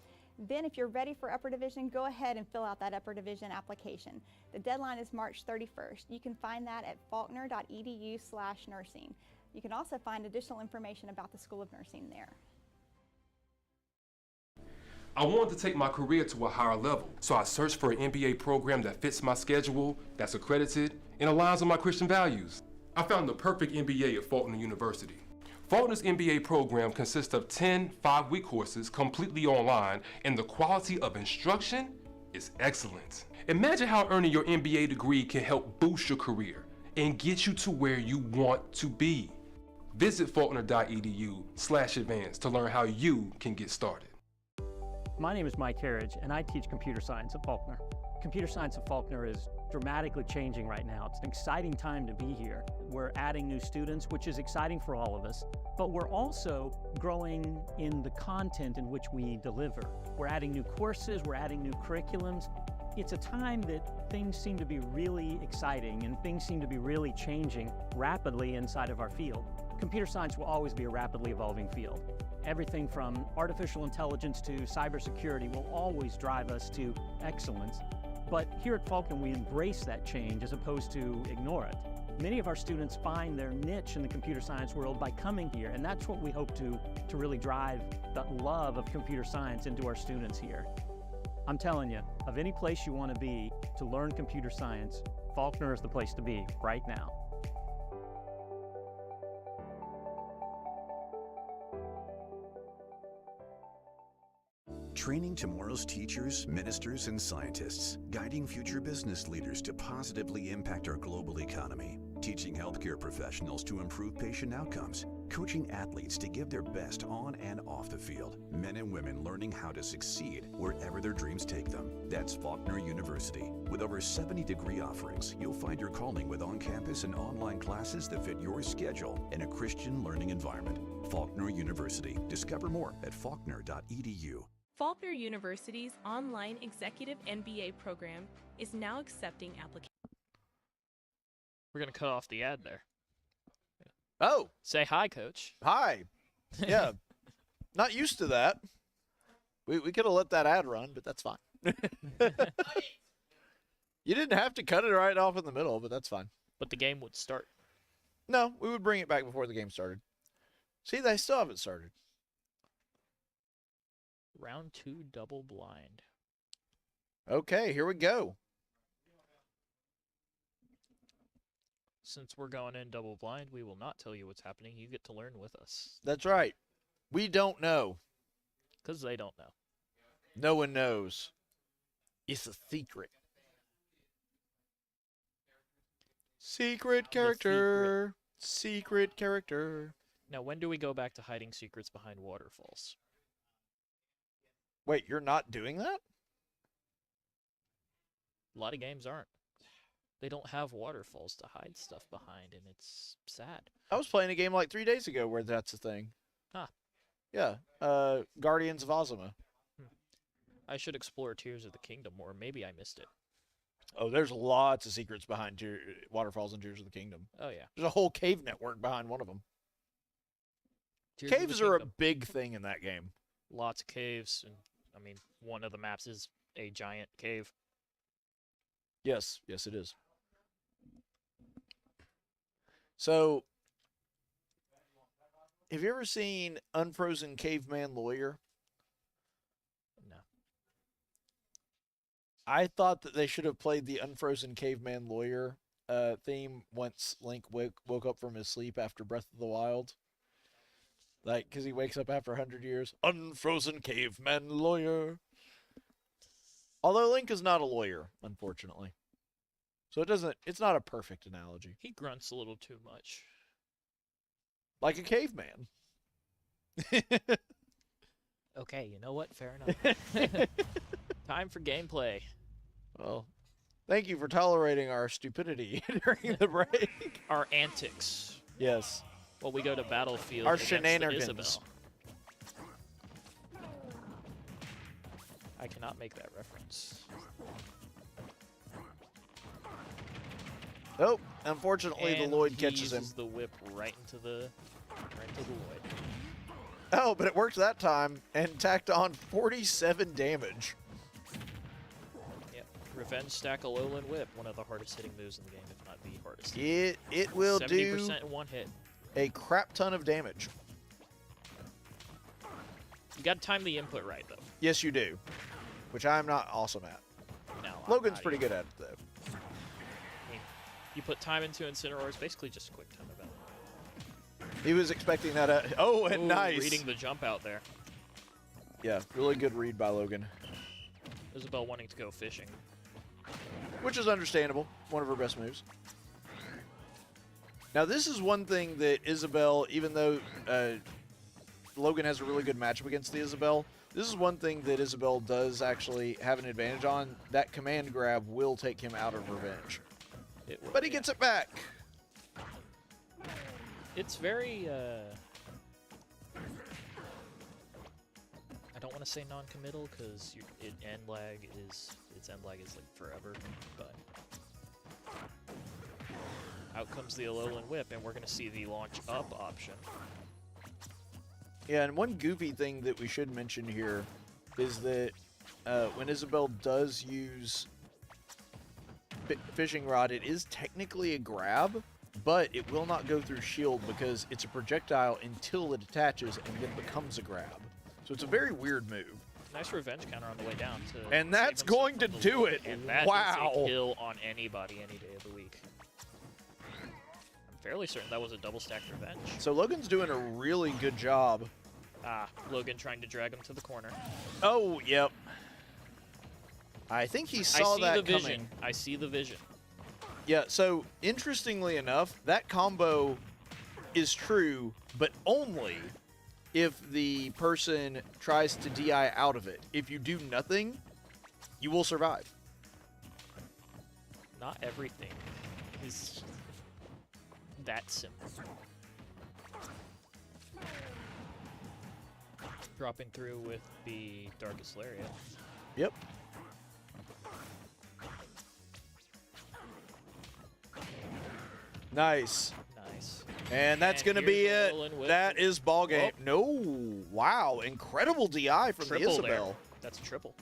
Then if you're ready for upper division, go ahead and fill out that upper division application. The deadline is March 31st. You can find that at faulkner.edu/nursing. You can also find additional information about the School of Nursing there. I wanted to take my career to a higher level, so I searched for an MBA program that fits my schedule, that's accredited, and aligns with my Christian values. I found the perfect MBA at Faulkner University. Faulkner's MBA program consists of 10 5-week courses completely online, and the quality of instruction is excellent. Imagine how earning your MBA degree can help boost your career. and get you to where you want to be. Visit faulkner.edu/advance to learn how you can get started. My name is Mike Harridge, and I teach computer science at Faulkner. Computer science at Faulkner is dramatically changing right now. It's an exciting time to be here. We're adding new students, which is exciting for all of us, but we're also growing in the content in which we deliver. We're adding new courses, we're adding new curriculums. It's a time that things seem to be really exciting and things seem to be really changing rapidly inside of our field. Computer science will always be a rapidly evolving field. Everything from artificial intelligence to cybersecurity will always drive us to excellence. But here at Faulkner, we embrace that change as opposed to ignore it. Many of our students find their niche in the computer science world by coming here, and that's what we hope to really drive that love of computer science into our students here. I'm telling you, of any place you want to be to learn computer science, Faulkner is the place to be right now. Training tomorrow's teachers, ministers, and scientists, guiding future business leaders to positively impact our global economy, teaching healthcare professionals to improve patient outcomes, coaching athletes to give their best on and off the field, men and women learning how to succeed wherever their dreams take them. That's Faulkner University. With over 70 degree offerings, you'll find your calling with on-campus and online classes that fit your schedule in a Christian learning environment. Faulkner University. Discover more at faulkner.edu. Faulkner University's online executive MBA program is now accepting applications. We're going to cut off the ad there. Oh. Say hi, Coach. Hi. Yeah. Not used to that. We could have let that ad run, but that's fine. You didn't have to cut it right off in the middle, but that's fine. But the game would start. No, we would bring it back before the game started. See, they still haven't started. Round 2 double blind. Okay, here we go. Since we're going in double blind, we will not tell you what's happening. You get to learn with us. That's right. We don't know. Because they don't know. No one knows. It's a secret. Secret character. Secret character. Now, when do we go back to hiding secrets behind waterfalls? Wait, you're not doing that? A lot of games aren't. They don't have waterfalls to hide stuff behind, and it's sad. I was playing a game like 3 days ago where that's a thing. Huh. Yeah. Guardians of Ozma. I should explore Tears of the Kingdom more. Maybe I missed it. Oh, there's lots of secrets behind waterfalls and Tears of the Kingdom. Oh, yeah. There's a whole cave network behind one of them. Caves are a big thing in that game. Lots of caves, and I mean, one of the maps is a giant cave. Yes, yes, it is. So, have you ever seen Unfrozen Caveman Lawyer? No. I thought that they should have played the Unfrozen Caveman Lawyer theme once Link woke up from his sleep after Breath of the Wild. Like, because he wakes up after 100 years. Unfrozen Caveman Lawyer. Although Link is not a lawyer, unfortunately. So it's not a perfect analogy. He grunts a little too much. Like a caveman. Okay, you know what? Fair enough. Time for gameplay. Well, thank you for tolerating our stupidity during the break. Our antics. Yes. Well, we go to battlefield. Our against shenanigans. Isabel. I cannot make that reference. Oh, unfortunately, And the Lloyd he catches him. uses the whip right into the Lloyd. Oh, but it worked that time and tacked on 47 damage. Yep. Revenge stack a lowland whip, one of the hardest hitting moves in the game, if not the hardest. It will 70% do in one hit. a crap ton of damage. You got to time the input right, though. Yes, you do, which I'm not awesome at. No, Logan's pretty good at it, though. I mean, you put time into Incineroar, it's basically just a quick time event. He was expecting that. Oh, and Ooh, nice. Reading the jump out there. Yeah, really good read by Logan. Isabel wanting to go fishing. Which is understandable. One of her best moves. Now, this is one thing that Isabel, even though Logan has a really good matchup against the Isabel, this is one thing that Isabel does actually have an advantage on. That command grab will take him out of revenge. But he gets it back. It's very, I don't want to say non-committal because end lag is like forever, but out comes the Alolan Whip, and we're going to see the launch up option. Yeah, and one goofy thing that we should mention here is that when Isabel does use Fishing Rod, it is technically a grab, but it will not go through shield because it's a projectile until it attaches and then becomes a grab. So it's a very weird move. Nice revenge counter on the way down. And that's going to do it. And that Wow. is a kill on anybody any day of the week. I'm fairly certain that was a double stacked revenge. So Logan's doing a really good job. Ah, Logan trying to drag him to the corner. Oh, yep. I think he saw that I see the vision. coming. I see the vision. Yeah, so interestingly enough, that combo is true, but only if the person tries to DI out of it. If you do nothing, you will survive. Not everything is that simple. Dropping through with the Darkest Lariat. Yep. Nice. Nice. And that's going to be it. That is ball game. Oh. No. Wow. Incredible DI from the Triple Isabel. there. That's a triple.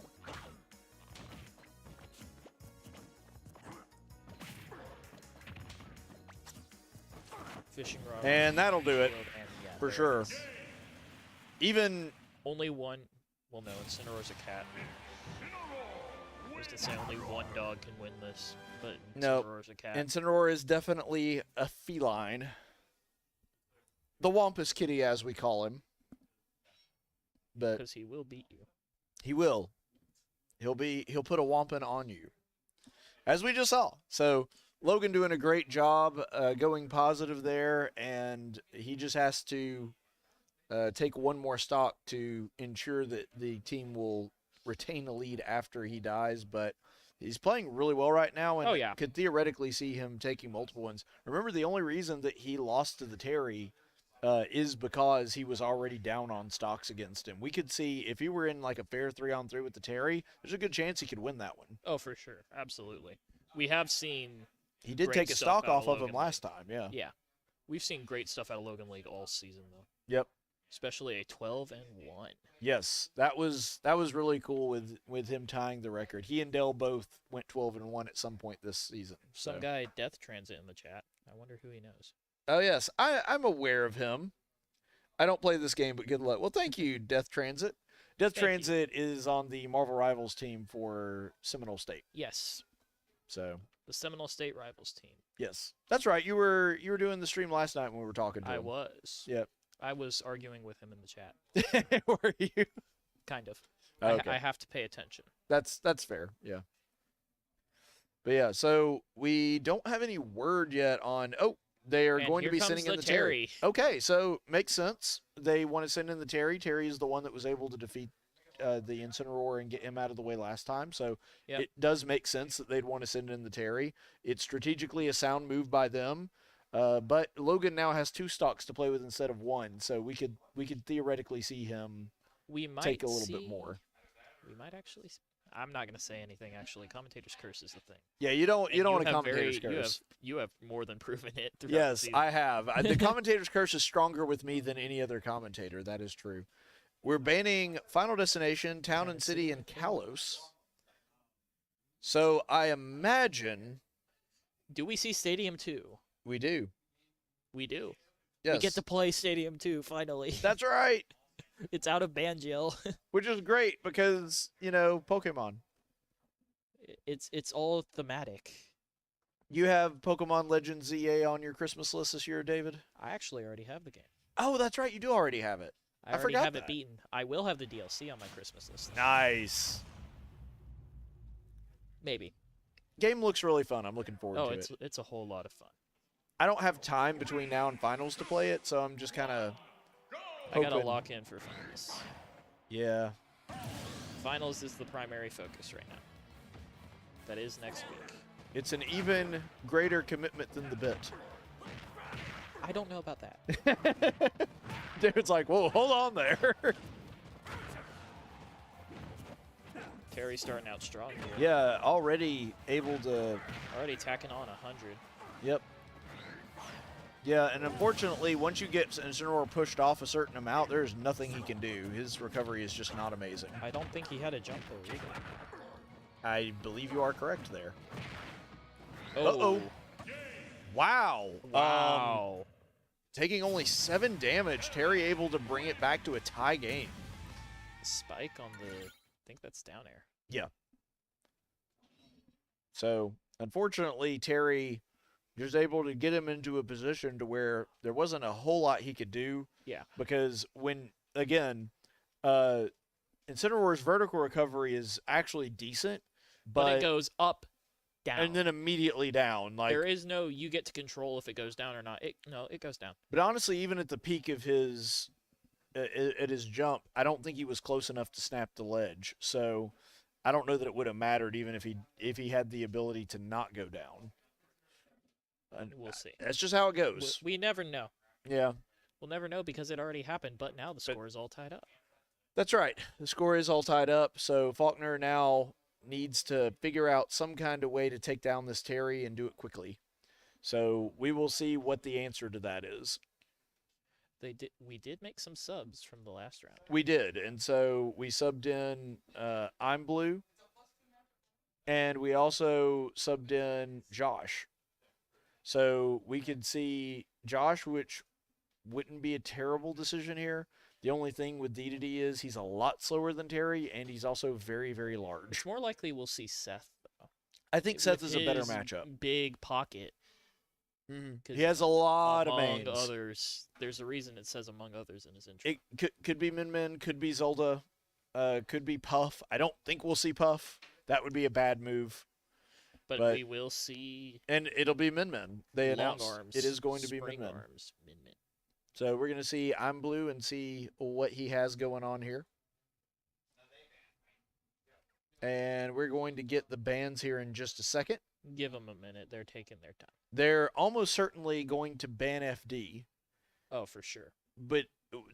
Fishing rod. And that'll do it. And yeah, For there sure. it is. Even Only one. Well, no, Incineroar's a cat. I was going to say only one dog can win this, but no. Incineroar's a cat. Incineroar is definitely a feline. The Wampus Kitty, as we call him. But Because he will beat you. he will. He'll put a Wampin on you. As we just saw. So Logan doing a great job going positive there, and he just has to take one more stock to ensure that the team will retain the lead after he dies, but he's playing really well right now and Oh, yeah. could theoretically see him taking multiple ones. Remember, the only reason that he lost to the Terry is because he was already down on stocks against him. We could see if he were in like a fair 3-on-3 with the Terry, there's a good chance he could win that one. Oh, for sure. Absolutely. We have seen He did great take a stuff stock out off of him Logan last League. time, yeah. Yeah. We've seen great stuff out of Logan League all season, though. Yep. Especially a 12-1. Yes, that was really cool with him tying the record. He and Dell both went 12-1 at some point this season. Some so. guy Death Transit in the chat. I wonder who he knows. Oh yes, I'm aware of him. I don't play this game, but good luck. Well, thank you, Death Transit. Death Transit is on the Marvel Rivals team for Seminole State. Yes. So The Seminole State Rivals team. yes, that's right. You were doing the stream last night when we were talking to him. I was. Yep. I was arguing with him in the chat. Were you? Kind of. Okay. I have to pay attention. That's fair. Yeah. But yeah, so we don't have any word yet on. Oh, they are And going to here be comes sending in the the Terry. Terry. Okay, so makes sense. They want to send in the Terry. Terry is the one that was able to defeat the Incineroar and get him out of the way last time. So Yep. it does make sense that they'd want to send in the Terry. It's strategically a sound move by them. But Logan now has 2 stocks to play with instead of 1, so we could theoretically see him We might take a little bit more. We might actually. I'm not going to say anything. Actually, commentator's curse is the thing. Yeah, you don't And want a have commentator's very- curse. You have more than proven it. throughout the Yes, season. I have. The commentator's curse is stronger with me than any other commentator. That is true. We're banning Final Destination, Town and City, and Kalos. So I imagine. Do we see Stadium 2? We do. We do. Yes. We get to play Stadium 2 finally. That's right. It's out of ban jail. Which is great because, Pokemon. It's all thematic. You have Pokemon Legends ZA on your Christmas list this year, David? I actually already have the game. Oh, that's right. You do already have it. I already forgot have that. it beaten. I will have the DLC on my Christmas list. Nice. Maybe. Game looks really fun. I'm looking forward to it. It's a whole lot of fun. I don't have time between now and finals to play it, so I'm just kind of. I gotta lock in for finals. Yeah. Finals is the primary focus right now. That is next week. It's an even greater commitment than the bit. I don't know about that. Dude's like, whoa, hold on there. Terry's starting out strong here. Yeah, already able to. Already tacking on 100. Yep. Yeah, and unfortunately, once you get Incineroar pushed off a certain amount, there's nothing he can do. His recovery is just not amazing. I don't think he had a jump there either. I believe you are correct there. Oh. Uh-oh. Wow. Wow. Taking only 7 damage, Terry able to bring it back to a tie game. Spike on the, I think that's down air. Yeah. So, unfortunately, Terry was able to get him into a position to where there wasn't a whole lot he could do. Yeah. Because when, again, Incineroar's vertical recovery is actually decent, but it goes up, down. And then immediately down. Like, there is no you get to control if it goes down or not. No, it goes down. But honestly, even at the peak of his at his jump, I don't think he was close enough to snap the ledge. So I don't know that it would have mattered even if he had the ability to not go down. And we'll see. That's just how it goes. We never know. Yeah. We'll never know because it already happened, but now the score is all tied up. That's right. The score is all tied up, so Faulkner now needs to figure out some kind of way to take down this Terry and do it quickly. So we will see what the answer to that is. We did make some subs from the last round. We did, and so we subbed in ImBlu, and we also subbed in Josh. So we could see Josh, which wouldn't be a terrible decision here. The only thing with DDD is he's a lot slower than Terry, and he's also very, very large. It's more likely we'll see Seth, though. I think Seth is a better matchup. Big pocket. He has a lot of mains. Among others. There's a reason it says among others in his intro. It could be Min Min, could be Zelda, could be Puff. I don't think we'll see Puff. That would be a bad move. But we will see. And it'll be Min Min. They announced arms, it is going to be Min spring Min. Arms, Min Min. So we're going to see ImBlu and see what he has going on here. And we're going to get the bans here in just a second. Give them a minute. They're taking their time. They're almost certainly going to ban FD. Oh, for sure. But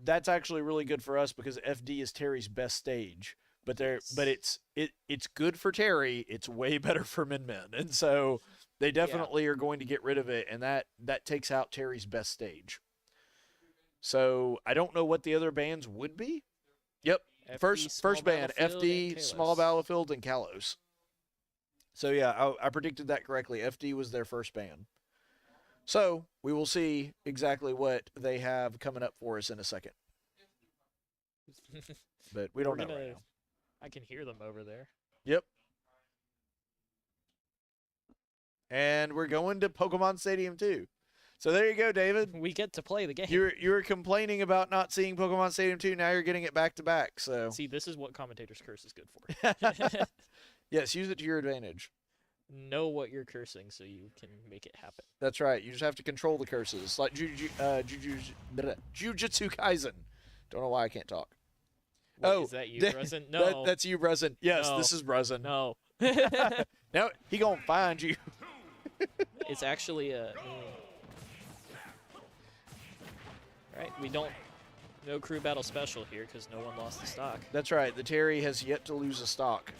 that's actually really good for us because FD is Terry's best stage. But it's good for Terry. It's way better for Min Min. And so they definitely are going to get rid of it, and that takes out Terry's best stage. So I don't know what the other bans would be. Yep. FD, First ban, FD, and Small Battlefield, and Kalos. So yeah, I predicted that correctly. FD was their first ban. So we will see exactly what they have coming up for us in a second. But we don't know right now. I can hear them over there. Yep. And we're going to Pokemon Stadium 2. So there you go, David. We get to play the game. You were complaining about not seeing Pokemon Stadium 2. Now you're getting it back to back. So see, this is what Commentator's Curse is good for. Yes, use it to your advantage. Know what you're cursing so you can make it happen. That's right. You just have to control the curses, like Jujutsu Kaisen. Don't know why I can't talk. Wait, is that you, Brezen? No. That's you, Brezen. Yes, no. This is Brezen. No. Now he gonna find you. It's actually a... Right, no crew battle special here because no one lost the stock. That's right. The Terry has yet to lose a stock.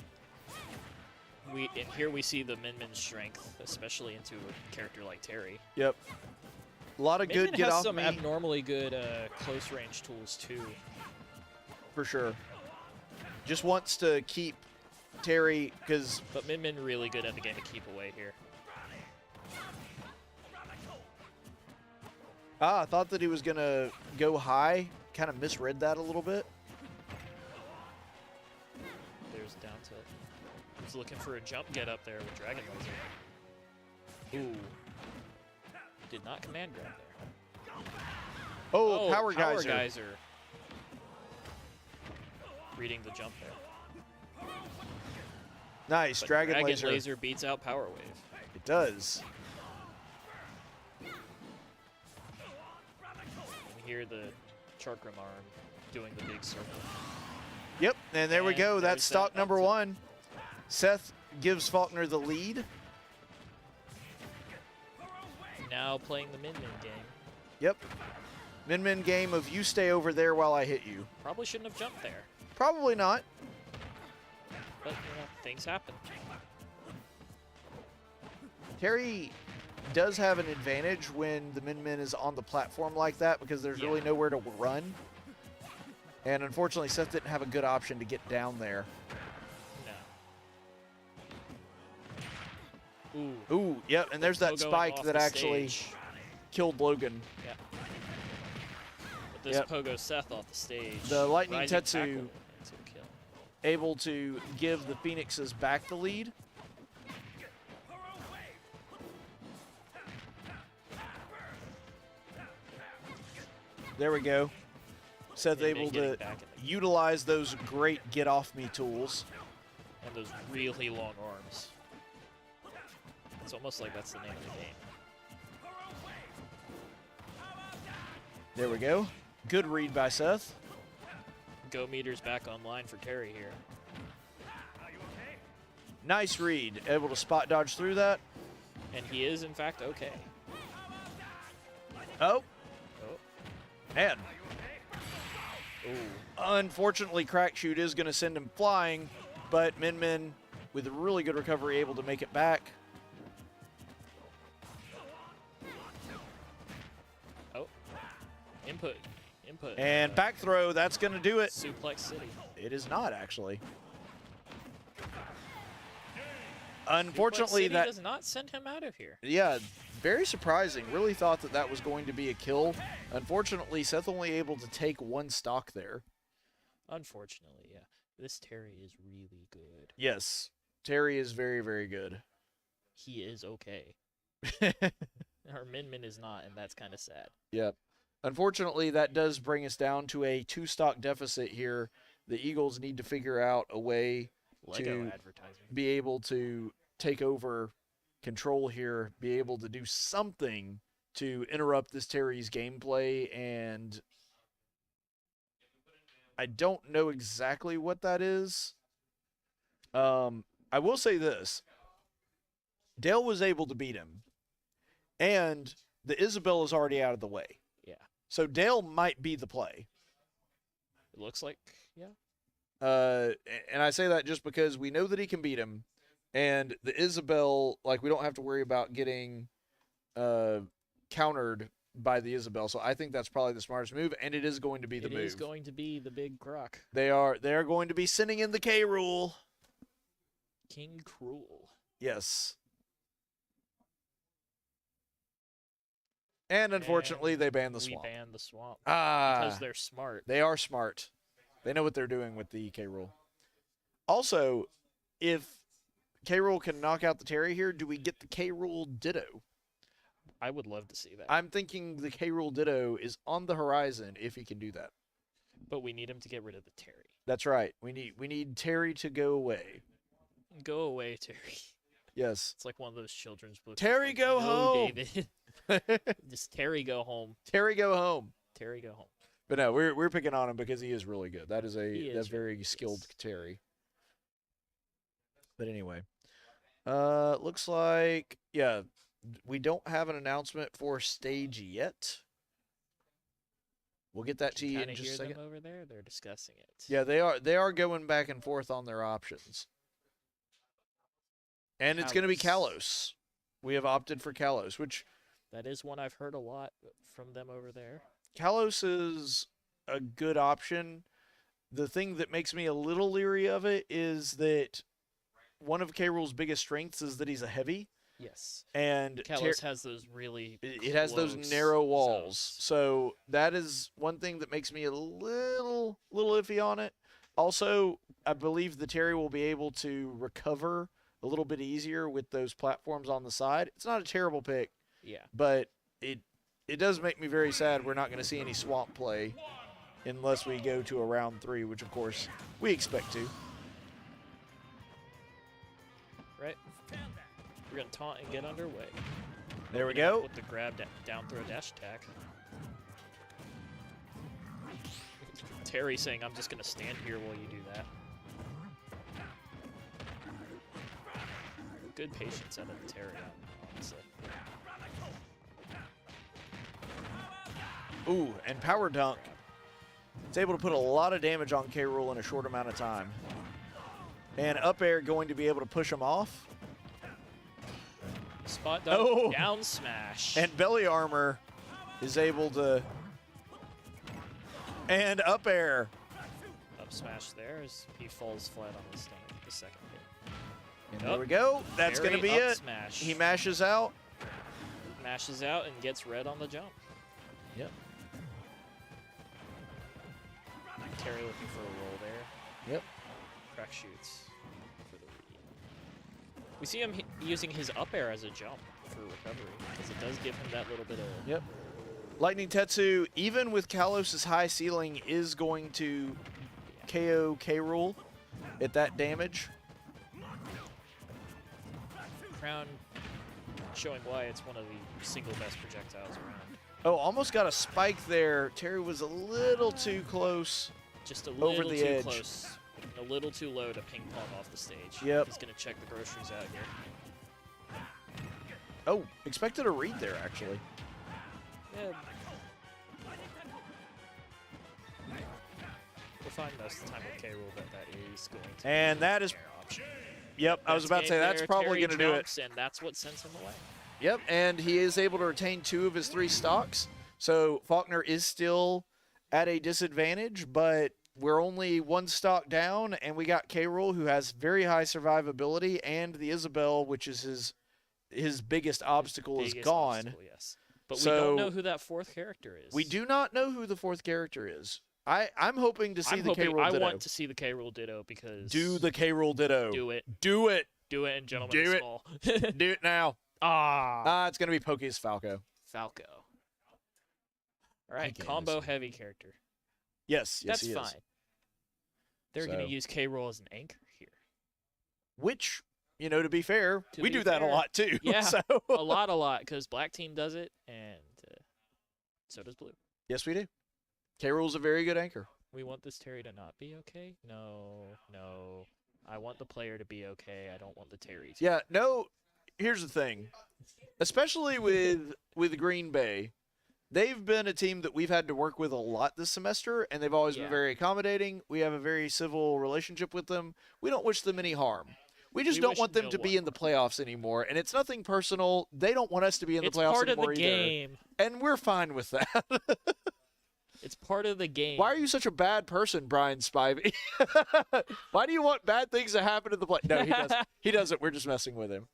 And here we see the Min Min's strength, especially into a character like Terry. Yep. A lot of good get off some me. abnormally good close range tools too. For sure. Just wants to keep Terry because. But Min Min really good at the game to keep away here. I thought that he was gonna go high. Kind of misread that a little bit. There's down tilt. He's looking for a jump get up there with Dragon Laser. Ooh. Did not command grab there. Oh, Power Geyser. Geyser. Reading the jump there. Nice. Dragon Laser. Laser beats out Power Wave. It does. hear the Chakram arm doing the big circle. Yep, and there we And go. That's there's stock that number up tilt. 1. Seth gives Faulkner the lead. Now playing the Min-Min game. Yep. Min-Min game of you stay over there while I hit you. Probably shouldn't have jumped there, Probably not. but things happen. Terry does have an advantage when the Min-Min is on the platform like that because there's really nowhere to run. And unfortunately, Seth didn't have a good option to get down there. No. Ooh, yep, and there's that Pogoing spike off that the actually stage. killed Logan. Yeah. But this Yep. Pogo Seth off the stage. The Lightning Rising Tetsu tackle into a kill. able to give the Phoenixes back the lead. There we go. Seth Min-Min able getting to back in utilize those great get-off-me tools. And those really long arms. It's almost like that's the name of the game. There we go. Good read by Seth. Go meters back online for Terry here. Nice read. Able to spot dodge through that. And he is, in fact, okay. Oh. Oh. Man. Ooh. Unfortunately, Crack Shoot is going to send him flying, but Min-Min, with a really good recovery, able to make it back. Oh. Input. And back throw, that's going to do it. Suplex City. It is not, actually. Unfortunately, Suplex City that does not send him out of here. Yeah, very surprising. Really thought that that was going to be a kill. Unfortunately, Seth only able to take 1 stock there. Unfortunately, yeah. This Terry is really good. Yes, Terry is very, very good. He is okay. Our Min-Min is not, and that's kind of sad. Yep. Unfortunately, that does bring us down to a 2-stock deficit here. The Eagles need to figure out a way Lego to advertising. be able to take over control here, be able to do something to interrupt this Terry's gameplay, and I don't know exactly what that is. I will say this. Dale was able to beat him, and the Isabel is already out of the way. Yeah. So Dale might be the play. It looks like, yeah. And I say that just because we know that he can beat him, and the Isabel, like, we don't have to worry about getting countered by the Isabel. So I think that's probably the smartest move, and it is going to be the move. It is going to be the big croc. They are going to be sending in the K rule. King Cruel. Yes. And unfortunately, they banned the swamp. We banned the swamp. Because they're smart. They are smart. They know what they're doing with the K rule. Also, if K rule can knock out the Terry here, do we get the K rule Ditto? I would love to see that. I'm thinking the K rule Ditto is on the horizon if he can do that. But we need him to get rid of the Terry. That's right. We need Terry to go away. Go away, Terry. Yes. It's like one of those children's books. Terry, like, go no, home. David. Just Terry, go home. Terry, go home. Terry, go home. But no, we're picking on him because he is really good. That's very good, skilled yes. Terry. But anyway, looks like we don't have an announcement for stage yet. We'll get that to you in just a second. Them over there, they're discussing it. Yeah, they are going back and forth on their options. And it's going to be Kalos. We have opted for Kalos, which that is one I've heard a lot from them over there. Kalos is a good option. The thing that makes me a little leery of it is that one of K. Rool's biggest strengths is that he's a heavy. Yes. And Kalos has those really it has those narrow walls. zones. So that is one thing that makes me a little iffy on it. Also, I believe the Terry will be able to recover a little bit easier with those platforms on the side. It's not a terrible pick. Yeah. But it does make me very sad we're not going to see any swamp play unless we go to a round 3, which of course we expect to. Right. We're going to taunt and get underway. There we go. With the grab down throw dash attack. Terry saying, I'm just going to stand here while you do that. Good patience out of Terry, honestly. Ooh, and power dunk. It's able to put a lot of damage on K. Rool in a short amount of time. And up air going to be able to push him off. Spot dunk, down smash. And belly armor is able to... And up air. Up smash there as he falls flat on his stomach the second hit. And there we go. That's going to be it. Smash. He mashes out. Mashes out and gets red on the jump. Yep. Terry looking for a roll there. Yep. Crack shoots for the read. We see him using his up air as a jump for recovery, because it does give him that little bit of... Yep. Lightning Tetsu, even with Kalos' high ceiling, is going to KO K. Rool at that damage. Crown showing why it's one of the single best projectiles around. Oh, almost got a spike there. Terry was a little too close. Just a little over the too edge. Close. A little too low to ping pong off the stage. Yep. He's going to check the groceries out here. Oh, expected a read there, actually. Yeah. We'll find most of the time with K. Rool that is going to And that is... option. Yep, I was about to say, that's probably going to do it. And that's what sends him away. Yep, and he is able to retain 2 of his 3 stocks. So Faulkner is still at a disadvantage, but we're only 1 stock down, and we got K. Rool, who has very high survivability, and the Isabel, which is his biggest obstacle, is gone. Obstacle, yes. But So we don't know who that 4th character is. We do not know who the 4th character is. I'm hoping to see the K. Rool Ditto. I want to see the K. Rool Ditto because... Do the K. Rool Ditto. Do it. Do it. Do it, and gentlemen, Do it. small. Do it now. It's going to be Poke's Falco. Falco. All right, combo heavy character. Yes, That's he is. fine. They're going to use K. Rool as an anchor here. Which, you know, to be fair, To we be do that a fair, lot too. Yeah, So. a lot, because Black Team does it, and so does Blue. Yes, we do. K. Rool's a very good anchor. We want this Terry to not be okay? No. I want the player to be okay. I don't want the Terry to. Yeah, no, here's the thing. Especially with Green Bay, they've been a team that we've had to work with a lot this semester, and they've always been very accommodating. We have a very civil relationship with them. We don't wish them any harm. We just don't want them to be in the playoffs anymore, and it's nothing personal. They don't want us to be in the playoffs part anymore of the either. game. And we're fine with that. It's part of the game. Why are you such a bad person, Bryan Spivey? Why do you want bad things to happen in the play? No, he doesn't. He doesn't. We're just messing with him.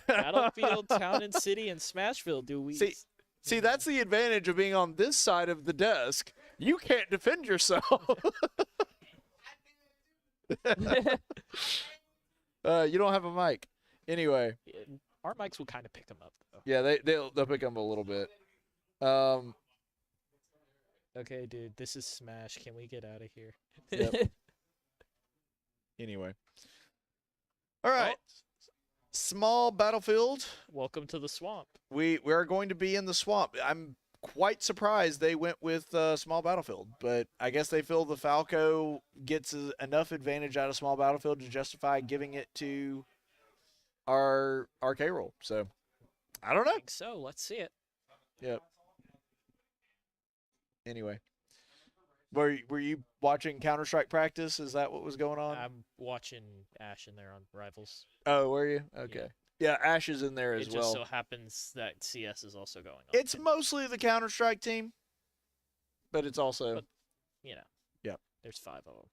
Battlefield, Town and City, and Smashville, do we? See, that's the advantage of being on this side of the desk. You can't defend yourself. You don't have a mic. Anyway. Our mics will kind of pick them up, though. Yeah, they'll pick them a little bit. Okay, dude, this is Smash. Can we get out of here? Yep. Anyway. All right. Small battlefield. Welcome to the swamp. We are going to be in the swamp. I'm quite surprised they went with small battlefield, but I guess they feel the Falco gets enough advantage out of small battlefield to justify giving it to our K. Rool. So I don't know. I think so. Let's see it. Yep. Anyway, were you watching Counter-Strike practice? Is that what was going on? I'm watching Ash in there on Rivals. Oh, were you? Okay. Yeah, Ash is in there as well. It just so happens that CS is also going on. It's mostly the Counter-Strike team, but it's also... But, you know. Yep. There's 5 of them.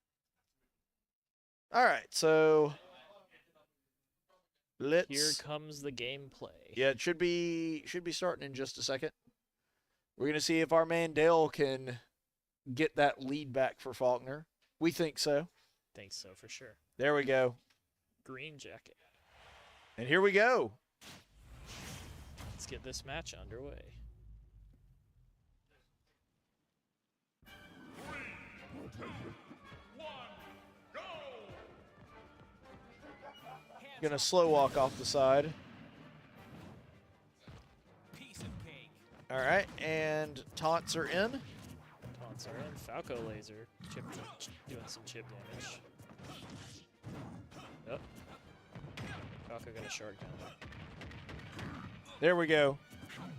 All right, so... Here comes the gameplay. Yeah, it should be starting in just a second. We're going to see if our man Dale can get that lead back for Faulkner. We think so. Think so, for sure. There we go. Green jacket. And here we go. Let's get this match underway. Going to slow walk off the side. All right, and taunts are in. Taunts That's alright. Falco laser. Doing some chip damage. Oh. Falco got a shark down there. There we go.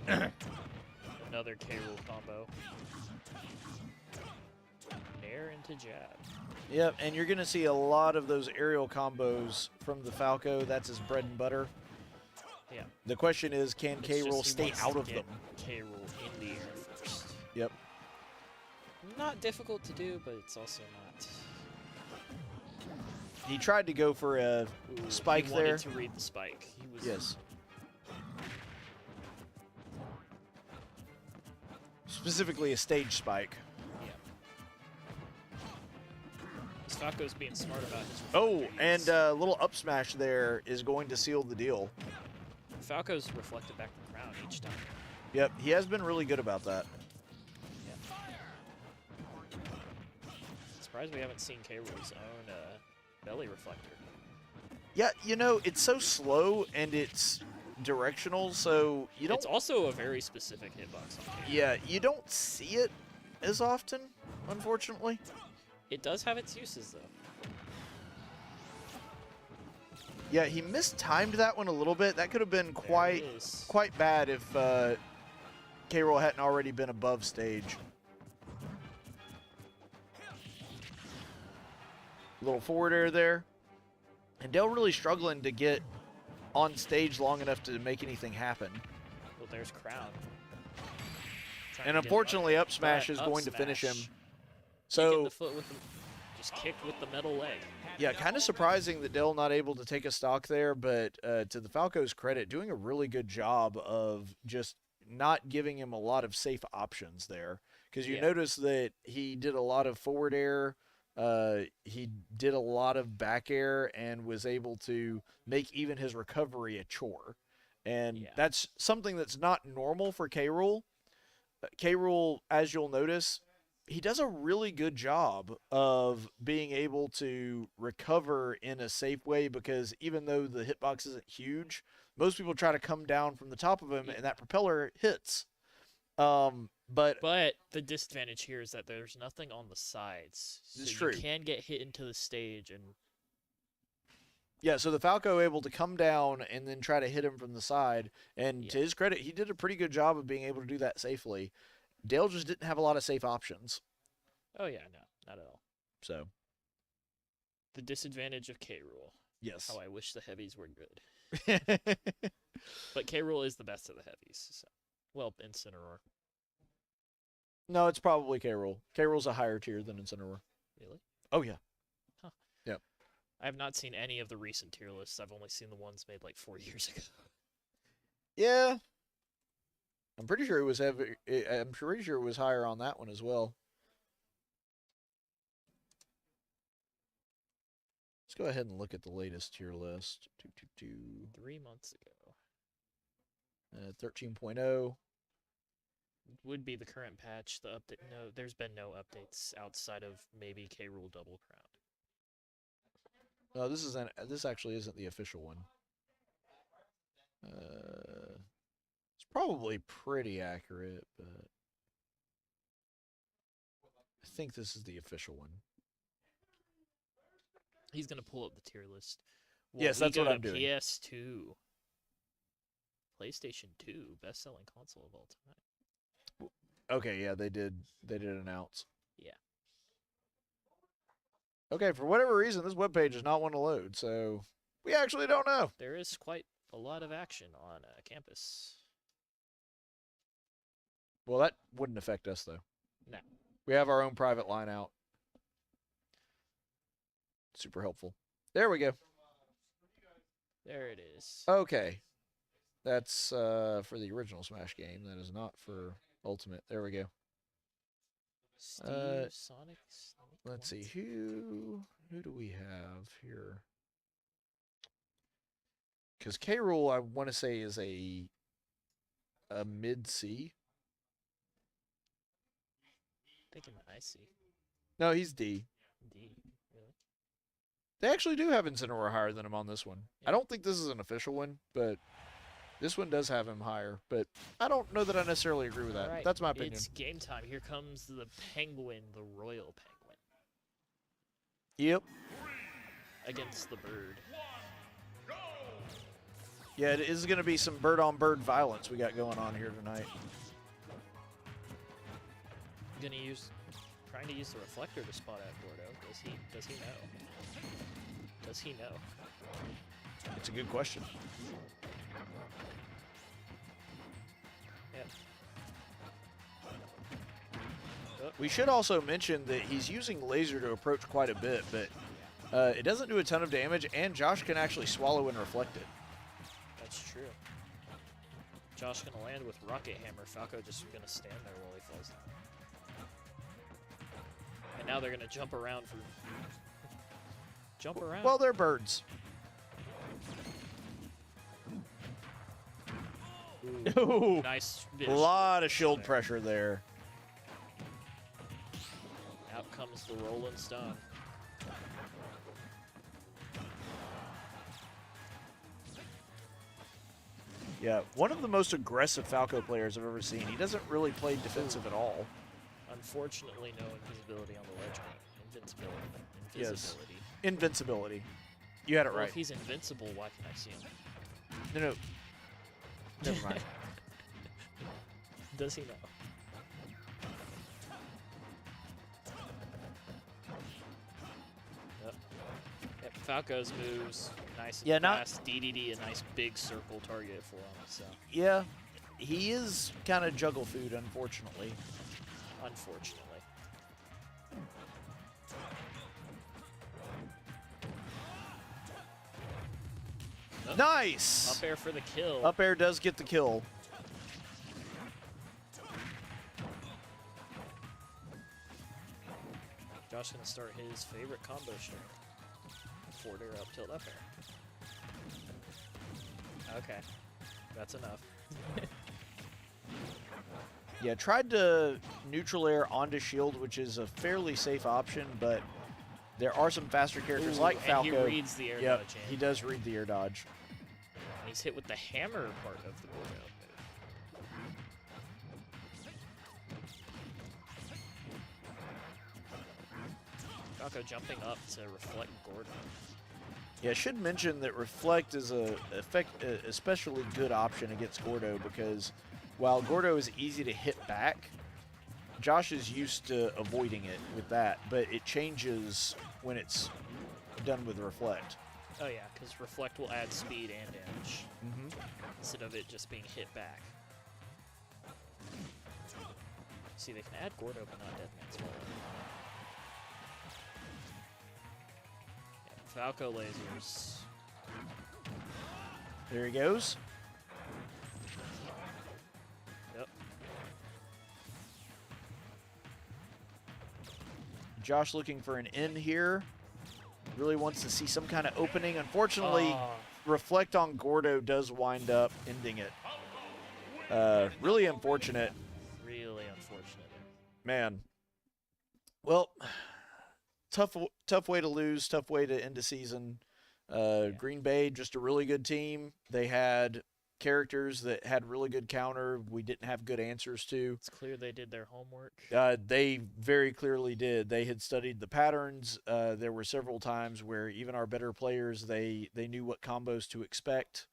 Another K-Rool combo. Nair into jab. Yep, and you're going to see a lot of those aerial combos from the Falco. That's his bread and butter. Yeah. The question is, can K-Rool stay out of them? K-Rool in the air first. Yep. Not difficult to do, but it's also not. He tried to go for a spike he there. wanted to read the spike. He was Yes. Specifically a stage spike. Yeah. Falco's being smart about his Oh, and a little up smash there is going to seal the deal. Falco's reflected back the crown each time. Yep, he has been really good about that. Surprised we haven't seen K-Rool's own belly reflector. Yeah, you know, it's so slow and it's directional, so you don't... It's also a very specific hitbox on K-Rool. Yeah, you don't see it as often, unfortunately. It does have its uses, though. Yeah, he mistimed that one a little bit. That could have been quite bad if K-Rool hadn't already been above stage. Little forward air there. And Dale really struggling to get on stage long enough to make anything happen. Well, there's Crown. And unfortunately, up smash is going to finish him. So, just kicked with the metal leg. Yeah, kind of surprising that Dale not able to take a stock there, but to the Falco's credit, doing a really good job of just not giving him a lot of safe options there. Because you notice that he did a lot of forward air, he did a lot of back air, and was able to make even his recovery a chore. And that's something that's not normal for K-Rool. K-Rool, as you'll notice, he does a really good job of being able to recover in a safe way, because even though the hitbox isn't huge, most people try to come down from the top of him and that propeller hits. But the disadvantage here is that there's nothing on the sides. So it's true. You can get hit into the stage and... Yeah, so the Falco able to come down and then try to hit him from the side. And to his credit, he did a pretty good job of being able to do that safely. Dale just didn't have a lot of safe options. Oh, yeah, no, not at all. So. The disadvantage of K-Rool. Yes. How I wish the heavies were good. But K-Rool is the best of the heavies. So. Well, Incineroar. No, it's probably K-Rool. K-Rool's a higher tier than Incineroar. Really? Oh, yeah. Huh. Yeah. I have not seen any of the recent tier lists. I've only seen the ones made like 4 years ago. Yeah. I'm pretty sure it was heavy. I'm pretty sure it was higher on that one as well. Let's go ahead and look at the latest tier list. 3 months ago. 13.0. Would be the current patch. The update. No, there's been no updates outside of maybe K-Rool Double Crown. No, this actually isn't the official one. It's probably pretty accurate, but I think this is the official one. He's gonna pull up the tier list. Yes, that's what I'm doing. PS2, PlayStation 2, best-selling console of all time. Okay, yeah, they did announce. Yeah. Okay, for whatever reason, this webpage does not want to load, so we actually don't know. There is quite a lot of action on campus. Well, that wouldn't affect us, though. No. We have our own private line out. Super helpful. There we go. There it is. Okay. That's for the original Smash game. That is not for Ultimate. There we go. Sonic. Let's see. Who do we have here? Because K-Rool, I want to say, is a mid-C. Thinking IC. No, he's D. D. Really? They actually do have Incineroar higher than him on this one. Yeah. I don't think this is an official one, but This one does have him higher, but I don't know that I necessarily agree with that. All right, That's my opinion. It's game time. Here comes the penguin, the royal penguin. Yep. Against the bird. Yeah, it is going to be some bird-on-bird violence we got going on here tonight. Trying to use the reflector to spot out Gordo. Does he know? Does he know? It's a good question. Yep. We should also mention that he's using laser to approach quite a bit, but it doesn't do a ton of damage, and Josh can actually swallow and reflect it. That's true. Josh gonna land with rocket hammer. Falco just gonna stand there while he falls down. And now they're gonna jump around for. Jump around. Well, they're birds. Ooh, nice. A lot of shield pressure there. Out comes the Rolling Stone. Yeah, one of the most aggressive Falco players I've ever seen. He doesn't really play defensive at all. Unfortunately, no invisibility on the ledge. Invincibility. Yes. Invincibility. You had it Well, right. if he's invincible, why can I see him? No. Never mind. Does he know? Yep, Falco's moves, nice and fast. DDD, a nice big circle target for him. So Yeah, he is kind of juggle food, unfortunately. Unfortunately. Nice! Up air for the kill. Up air does get the kill. Josh gonna start his favorite combo string. Forward air, up tilt, up air. Okay, that's enough. Yeah, tried to neutral air onto shield, which is a fairly safe option, but there are some faster characters like and Falco. he reads the air dodge in. He does read the air dodge. And he's hit with the hammer part of the Gordo move. Falco jumping up to reflect Gordo. Yeah, I should mention that Reflect is a especially good option against Gordo because while Gordo is easy to hit back, Josh is used to avoiding it with that, but it changes when it's done with Reflect. Oh yeah, because Reflect will add speed and damage instead of it just being hit back. See, they can add Gordo, but not Deathman's Fall. Falco lasers. There he goes. Yep. Josh looking for an in here. Really wants to see some kind of opening. Unfortunately, Reflect on Gordo does wind up ending it. Really unfortunate. Really unfortunate. Man. Well, tough way to lose, tough way to end the season. Green Bay, just a really good team. They had characters that had really good counter we didn't have good answers to. It's clear they did their homework. They very clearly did. They had studied the patterns. There were several times where even our better players, they knew what combos to expect.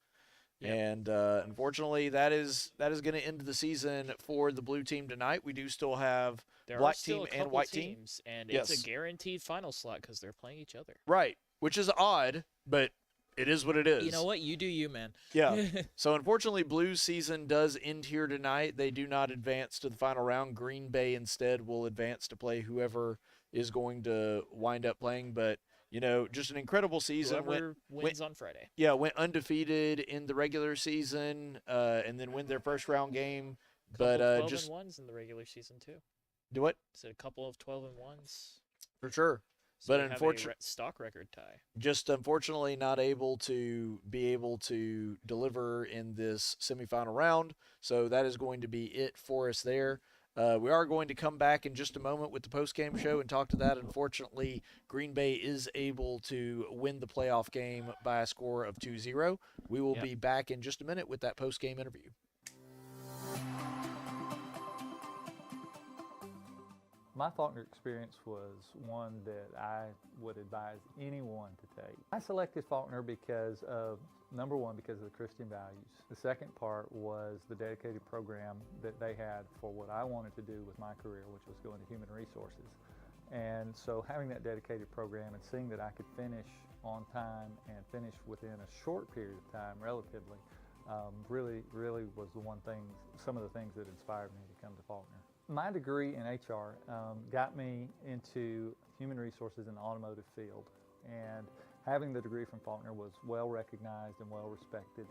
Yep. And unfortunately, that is going to end the season for the blue team tonight. We do still have black team and white teams, team. And it's a guaranteed final slot because they're playing each other. Right, which is odd, but it is what it is. You know what? You do you, man. Yeah. So unfortunately, Blues season does end here tonight. They do not advance to the final round. Green Bay instead will advance to play whoever is going to wind up playing. But, you know, just an incredible season. Whoever wins on Friday. Yeah, went undefeated in the regular season and then win their first round game. But 12 just and 1s in the regular season too. Do what? So a couple of 12 and 1s. For sure. So but unfortunately, stock record tie. Just unfortunately not able to deliver in this semifinal round. So that is going to be it for us there. We are going to come back in just a moment with the post-game show and talk to that. Unfortunately, Green Bay is able to win the playoff game by a score of 2-0. We will be back in just a minute with that post-game interview. My Faulkner experience was one that I would advise anyone to take. I selected Faulkner because of, number one, because of the Christian values. The second part was the dedicated program that they had for what I wanted to do with my career, which was going to human resources. And so having that dedicated program and seeing that I could finish on time and finish within a short period of time, relatively, really was the one thing, some of the things that inspired me to come to Faulkner. My degree in HR got me into human resources in the automotive field, and having the degree from Faulkner was well recognized and well respected,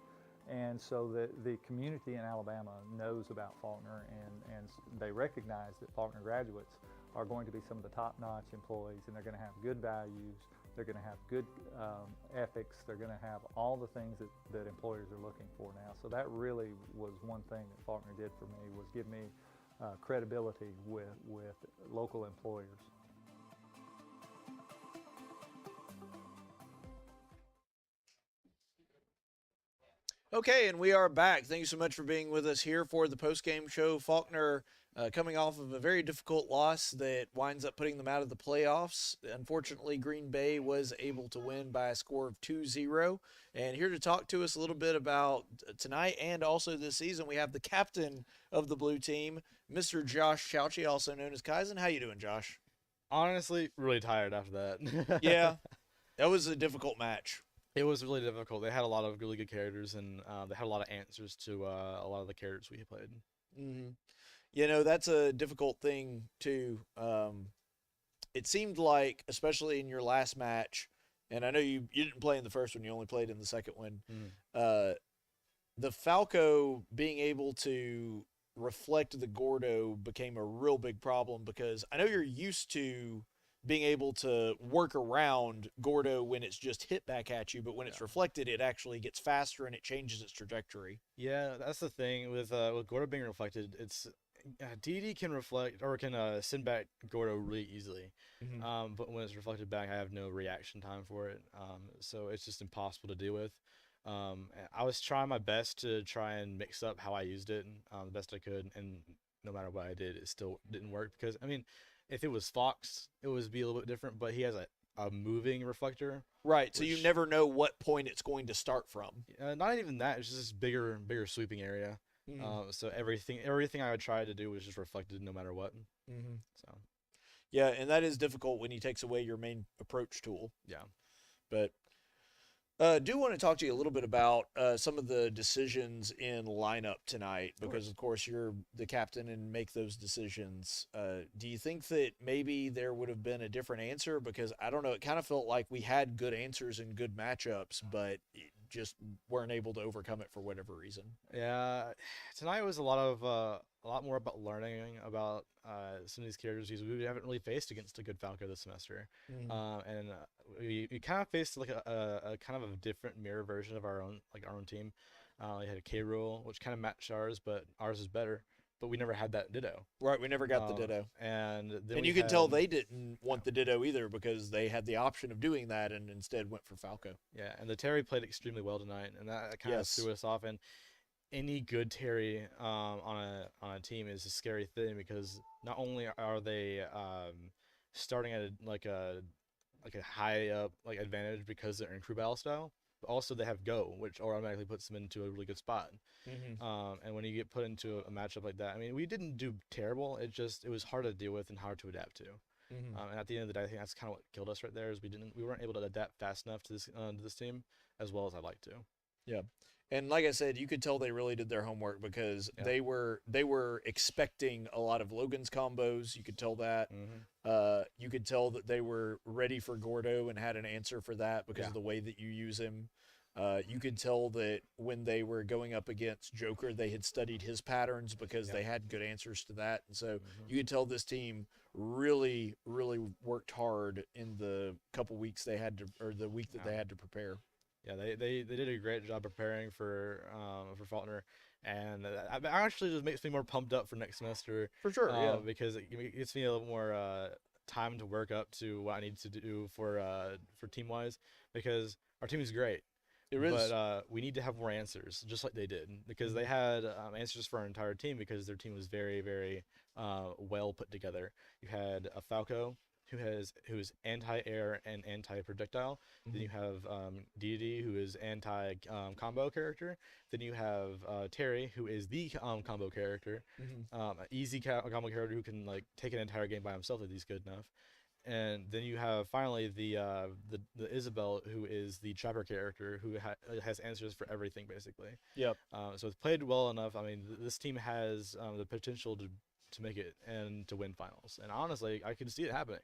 and so the community in Alabama knows about Faulkner, and they recognize that Faulkner graduates are going to be some of the top-notch employees, and they're going to have good values, they're going to have good ethics, they're going to have all the things that employers are looking for now. So that really was one thing that Faulkner did for me, was give me credibility with local employers. Okay, and we are back. Thank you so much for being with us here for the post-game show. Faulkner coming off of a very difficult loss that winds up putting them out of the playoffs. Unfortunately, Green Bay was able to win by a score of 2-0. And here to talk to us a little bit about tonight and also this season, we have the captain of the blue team, Mr. Josh Chalchi, also known as Kaizen. How you doing, Josh? Honestly, really tired after that. Yeah, that was a difficult match. It was really difficult. They had a lot of really good characters, and they had a lot of answers to a lot of the characters we played. Mm-hmm. You know, that's a difficult thing, too. It seemed like, especially in your last match, and I know you didn't play in the first one, you only played in the second one, the Falco being able to reflect the Gordo became a real big problem, because I know you're used to being able to work around Gordo when it's just hit back at you, but when it's reflected, it actually gets faster and it changes its trajectory. Yeah, that's the thing with Gordo being reflected. It's DD can reflect or can send back Gordo really easily, but when it's reflected back, I have no reaction time for it, so it's just impossible to deal with. I was trying my best to try and mix up how I used it the best I could, and no matter what I did, it still didn't work, because, I mean, if it was Fox, it would be a little bit different, but he has a moving reflector. Right, so you never know what point it's going to start from. Not even that, it's just this bigger sweeping area. So everything I would try to do was just reflected no matter what. So, yeah, and that is difficult when he takes away your main approach tool. Yeah. But do want to talk to you a little bit about some of the decisions in lineup tonight, because of course you're the captain and make those decisions. Do you think that maybe there would have been a different answer? Because I don't know, it kind of felt like we had good answers and good matchups, but just weren't able to overcome it for whatever reason. Yeah, tonight was a lot more about learning about some of these characters we haven't really faced against a good Falco this semester, and we kind of faced like a kind of a different mirror version of our own team. We had a K rule, which kind of matched ours, but ours is better. But we never had that Ditto. Right, we never got the Ditto. And then you can tell they didn't want the Ditto either, because they had the option of doing that and instead went for Falco. Yeah, and the Terry played extremely well tonight, and that kind of threw us off. And any good Terry on a team is a scary thing, because not only are they starting at a high up advantage because they're in crew battle style, but also they have Go, which automatically puts them into a really good spot. And when you get put into a matchup like that, I mean, we didn't do terrible. It was hard to deal with and hard to adapt to. And at the end of the day, I think that's kind of what killed us right there, is we weren't able to adapt fast enough to this team as well as I'd like to. Yeah. And like I said, you could tell they really did their homework, because they were expecting a lot of Logan's combos. You could tell that. You could tell that they were ready for Gordo and had an answer for that because of the way that you use him. You could tell that when they were going up against Joker, they had studied his patterns because they had good answers to that. And so you could tell this team really, really worked hard in the couple weeks they had to, or the week that they had to prepare. Yeah, they did a great job preparing for Faulkner, and that actually just makes me more pumped up for next semester. For sure, yeah. Because it gives me a little more time to work up to what I need to do for team wise, because our team is great. It is. But we need to have more answers, just like they did, because they had answers for our entire team, because their team was very, very well put together. You had a Falco who's anti-air and anti-projectile. Then you have Deity, who is anti-combo character. Then you have Terry, who is the combo character. Easy combo character who can like take an entire game by himself if he's good enough. And then you have finally the Isabel, who is the trapper character, who has answers for everything basically. Yep. So it's played well enough. I mean, this team has the potential to make it and to win finals. And honestly, I can see it happening.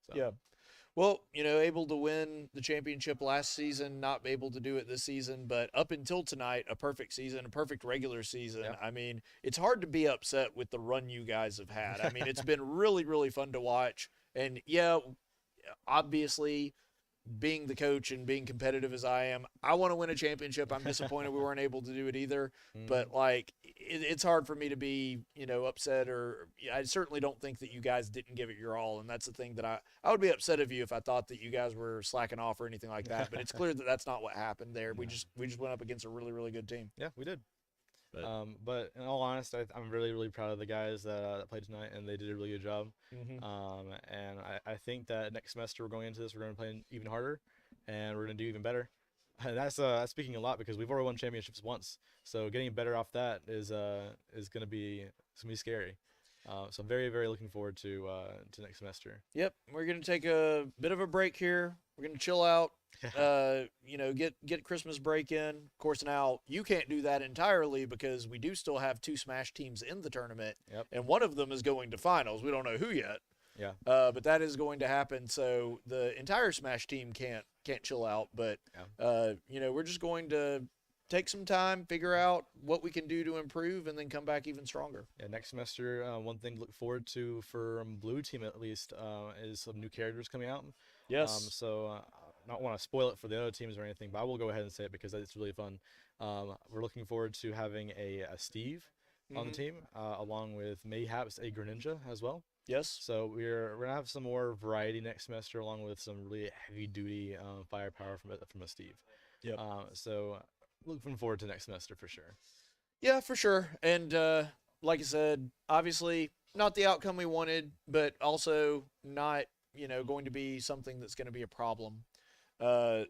So. Yeah. Well, able to win the championship last season, not able to do it this season, but up until tonight, a perfect season, a perfect regular season. Yeah. I mean, it's hard to be upset with the run you guys have had. I mean, it's been really, really fun to watch. And yeah, obviously, being the coach and being competitive as I am, I want to win a championship. I'm disappointed we weren't able to do it either. But like, it's hard for me to be, upset, or I certainly don't think that you guys didn't give it your all. And that's the thing that I would be upset of you if I thought that you guys were slacking off or anything like that. But it's clear that that's not what happened there. We just went up against a really, really good team. Yeah, we did. But in all honesty, I'm really, really proud of the guys that played tonight, and they did a really good job. And I think that next semester we're going into this, we're going to play even harder, and we're going to do even better. And that's speaking a lot, because we've already won championships once, so getting better off that is going to be scary. So I'm very, very looking forward to next semester. Yep, we're going to take a bit of a break here. We're going to chill out, get Christmas break in. Of course, now you can't do that entirely, because we do still have 2 Smash teams in the tournament, and one of them is going to finals. We don't know who yet. Yeah. But that is going to happen. So the entire Smash team can't chill out. But we're just going to take some time, figure out what we can do to improve, and then come back even stronger. Yeah, next semester, one thing to look forward to for Blue team at least is some new characters coming out. Yes. So not want to spoil it for the other teams or anything, but I will go ahead and say it because it's really fun. We're looking forward to having a Steve on the team, along with mayhaps a Greninja as well. Yes. So we're gonna have some more variety next semester, along with some really heavy duty firepower from a Steve. Yep. So looking forward to next semester for sure. Yeah, for sure. And like I said, obviously not the outcome we wanted, but also not going to be something that's going to be a problem.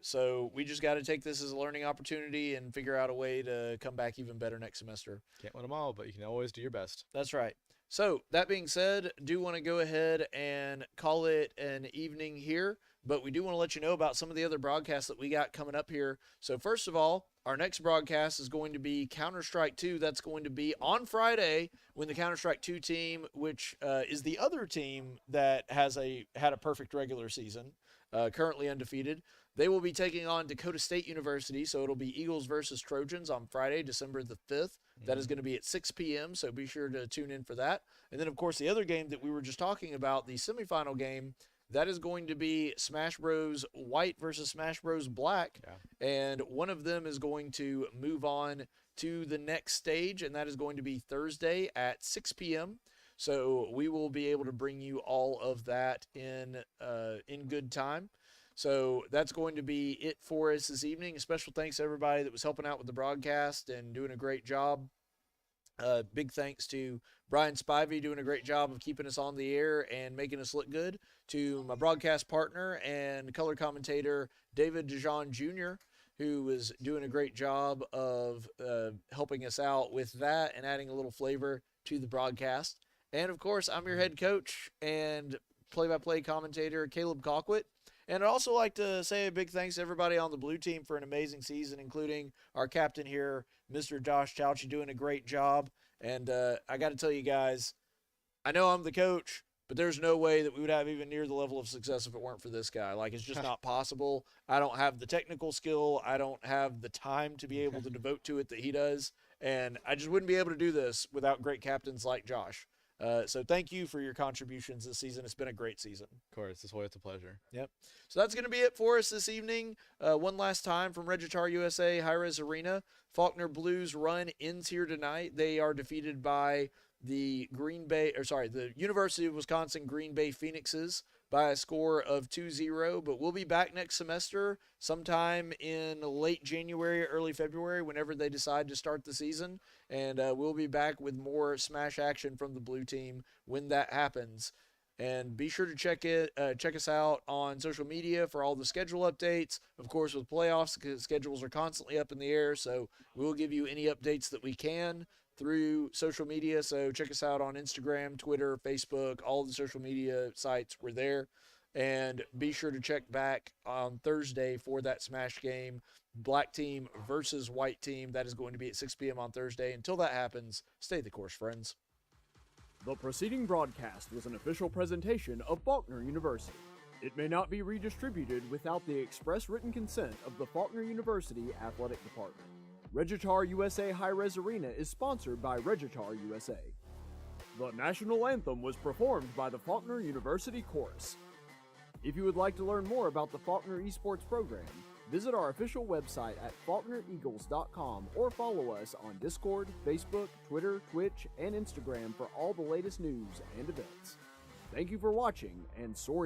So we just got to take this as a learning opportunity and figure out a way to come back even better next semester. Can't win them all, but you can always do your best. That's right. So that being said, do want to go ahead and call it an evening here, but we do want to let you know about some of the other broadcasts that we got coming up here. So first of all, our next broadcast is going to be Counter-Strike 2. That's going to be on Friday, when the Counter-Strike 2 team, which is the other team that had a perfect regular season, currently undefeated, they will be taking on Dakota State University. So it'll be Eagles versus Trojans on Friday, December the 5th. That is going to be at 6 p.m., so be sure to tune in for that. And then, of course, the other game that we were just talking about, the semifinal game, that is going to be Smash Bros. White versus Smash Bros. Black. Yeah. And one of them is going to move on to the next stage, and that is going to be Thursday at 6 p.m. So we will be able to bring you all of that in good time. So that's going to be it for us this evening. A special thanks to everybody that was helping out with the broadcast and doing a great job. Big thanks to Bryan Spivey doing a great job of keeping us on the air and making us look good. To my broadcast partner and color commentator, David DeJean Jr., who was doing a great job of helping us out with that and adding a little flavor to the broadcast. And, of course, I'm your head coach and play-by-play commentator, Caleb Colquitt. And I'd also like to say a big thanks to everybody on the Blue team for an amazing season, including our captain here, Mr. Josh Chalchi, doing a great job. And I got to tell you guys, I know I'm the coach, but there's no way that we would have even near the level of success if it weren't for this guy. Like, it's just not possible. I don't have the technical skill. I don't have the time to be able to devote to it that he does. And I just wouldn't be able to do this without great captains like Josh. So thank you for your contributions this season. It's been a great season. Of course, it's always a pleasure. Yep. So that's going to be it for us this evening. One last time from Regitar USA Hi-Res Arena. Faulkner Blues run ends here tonight. They are defeated by the University of Wisconsin Green Bay Phoenixes by a score of 2-0, but we'll be back next semester sometime in late January, early February, whenever they decide to start the season, and we'll be back with more Smash action from the blue team when that happens. And be sure to check us out on social media for all the schedule updates. Of course, with playoffs, schedules are constantly up in the air, so we'll give you any updates that we can through social media. So check us out on Instagram, Twitter, Facebook, all the social media sites. We're there. And be sure to check back on Thursday for that Smash game, black team versus white team. That is going to be at 6 p.m. on Thursday. Until that happens, stay the course, friends. The preceding broadcast was an official presentation of Faulkner University. It may not be redistributed without the express written consent of the Faulkner University Athletic Department. Regitar USA Hi-Res Arena is sponsored by Regitar USA. The national anthem was performed by the Faulkner University Chorus. If you would like to learn more about the Faulkner Esports program, visit our official website at faulknereagles.com or follow us on Discord, Facebook, Twitter, Twitch, and Instagram for all the latest news and events. Thank you for watching, and sorry